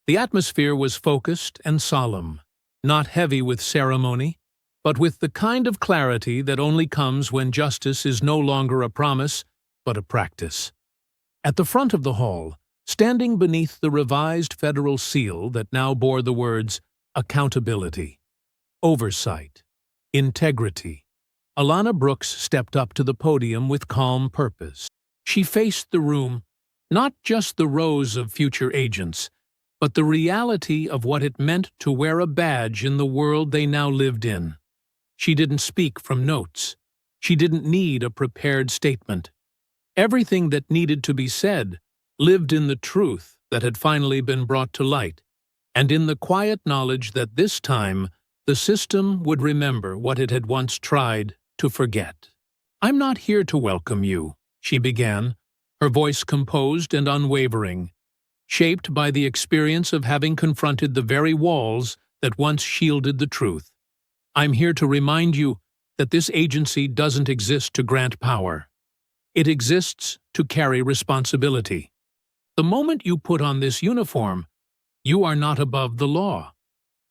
The atmosphere was focused and solemn, not heavy with ceremony, but with the kind of clarity that only comes when justice is no longer a promise, but a practice. At the front of the hall, standing beneath the revised federal seal that now bore the words accountability, oversight, integrity, Alana Brooks stepped up to the podium with calm purpose. She faced the room, not just the rows of future agents, but the reality of what it meant to wear a badge in the world they now lived in. She didn't speak from notes. She didn't need a prepared statement. Everything that needed to be said lived in the truth that had finally been brought to light, and in the quiet knowledge that this time the system would remember what it had once tried to forget. "I'm not here to welcome you," she began, her voice composed and unwavering, shaped by the experience of having confronted the very walls that once shielded the truth. "I'm here to remind you that this agency doesn't exist to grant power. It exists to carry responsibility. The moment you put on this uniform, you are not above the law.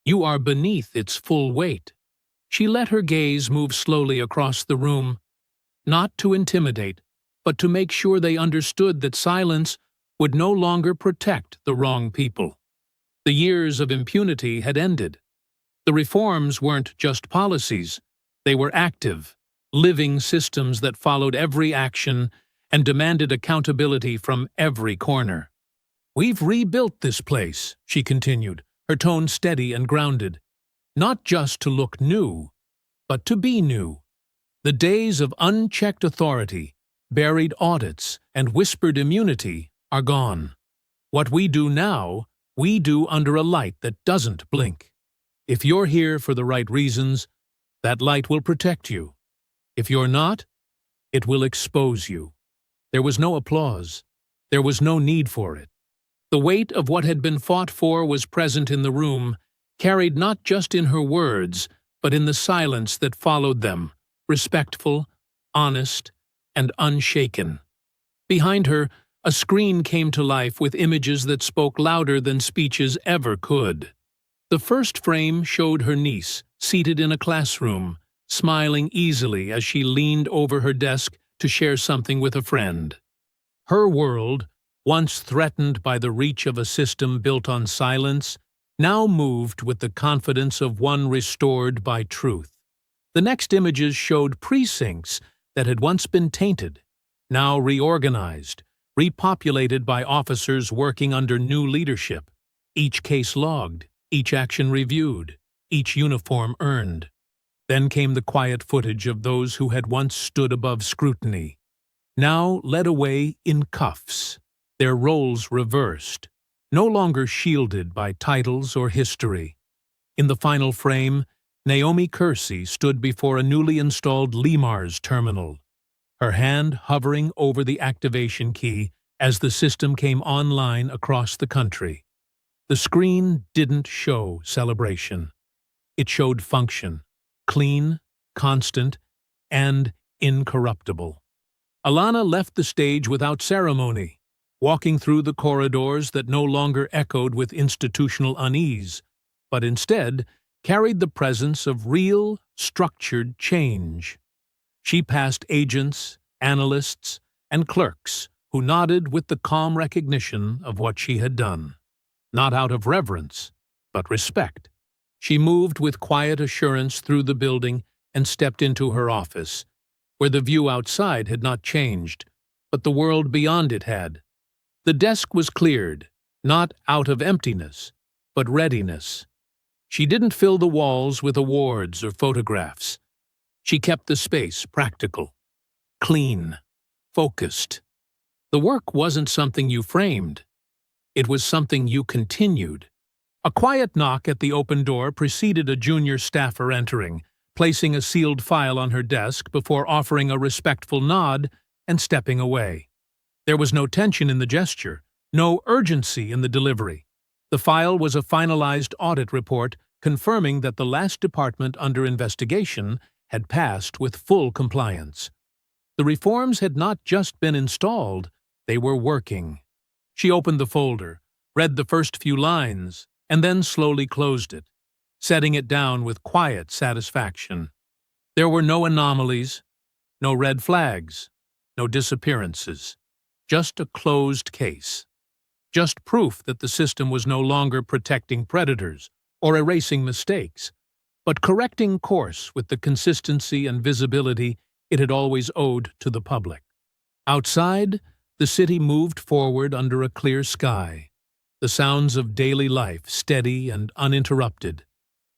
You are beneath its full weight." She let her gaze move slowly across the room, not to intimidate, but to make sure they understood that silence would no longer protect the wrong people. The years of impunity had ended. The reforms weren't just policies. They were active, living systems that followed every action and demanded accountability from every corner. "We've rebuilt this place," she continued, her tone steady and grounded, "not just to look new, but to be new. The days of unchecked authority, buried audits, and whispered immunity are gone. What we do now, we do under a light that doesn't blink. If you're here for the right reasons, that light will protect you. If you're not, it will expose you." There was no applause. There was no need for it. The weight of what had been fought for was present in the room, carried not just in her words, but in the silence that followed them, respectful, honest, and unshaken. Behind her, a screen came to life with images that spoke louder than speeches ever could. The first frame showed her niece, seated in a classroom, smiling easily as she leaned over her desk to share something with a friend. Her world, once threatened by the reach of a system built on silence, now moved with the confidence of one restored by truth. The next images showed precincts that had once been tainted, now reorganized, repopulated by officers working under new leadership, each case logged, each action reviewed, each uniform earned. Then came the quiet footage of those who had once stood above scrutiny, now led away in cuffs, their roles reversed, no longer shielded by titles or history. In the final frame, Naomi Kersey stood before a newly installed LEMARS terminal, her hand hovering over the activation key as the system came online across the country. The screen didn't show celebration. It showed function, clean, constant, and incorruptible. Alana left the stage without ceremony, walking through the corridors that no longer echoed with institutional unease, but instead carried the presence of real, structured change. She passed agents, analysts, and clerks who nodded with the calm recognition of what she had done. Not out of reverence, but respect. She moved with quiet assurance through the building and stepped into her office, where the view outside had not changed, but the world beyond it had. The desk was cleared, not out of emptiness, but readiness. She didn't fill the walls with awards or photographs. She kept the space practical, clean, focused. The work wasn't something you framed. It was something you continued. A quiet knock at the open door preceded a junior staffer entering, placing a sealed file on her desk before offering a respectful nod and stepping away. There was no tension in the gesture, no urgency in the delivery. The file was a finalized audit report confirming that the last department under investigation had passed with full compliance. The reforms had not just been installed, they were working. She opened the folder, read the first few lines, and then slowly closed it, setting it down with quiet satisfaction. There were no anomalies, no red flags, no disappearances, just a closed case. Just proof that the system was no longer protecting predators or erasing mistakes, but correcting course with the consistency and visibility it had always owed to the public. Outside, the city moved forward under a clear sky, the sounds of daily life steady and uninterrupted.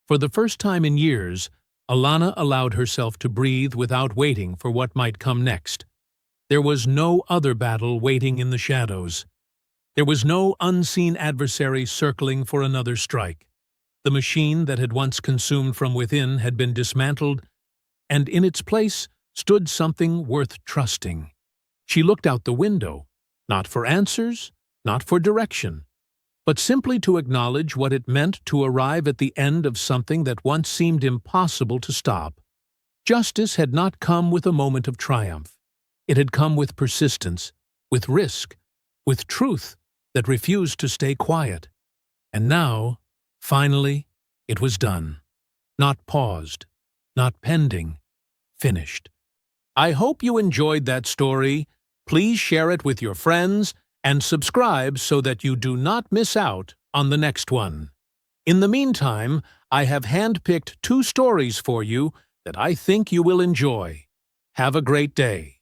For the first time in years, Alana allowed herself to breathe without waiting for what might come next. There was no other battle waiting in the shadows. There was no unseen adversary circling for another strike. The machine that had once consumed from within had been dismantled, and in its place stood something worth trusting. She looked out the window, not for answers, not for direction, but simply to acknowledge what it meant to arrive at the end of something that once seemed impossible to stop. Justice had not come with a moment of triumph. It had come with persistence, with risk, with truth that refused to stay quiet. And now, finally, it was done. Not paused, not pending, finished. I hope you enjoyed that story. Please share it with your friends and subscribe so that you do not miss out on the next one. In the meantime, I have handpicked 2 stories for you that I think you will enjoy. Have a great day.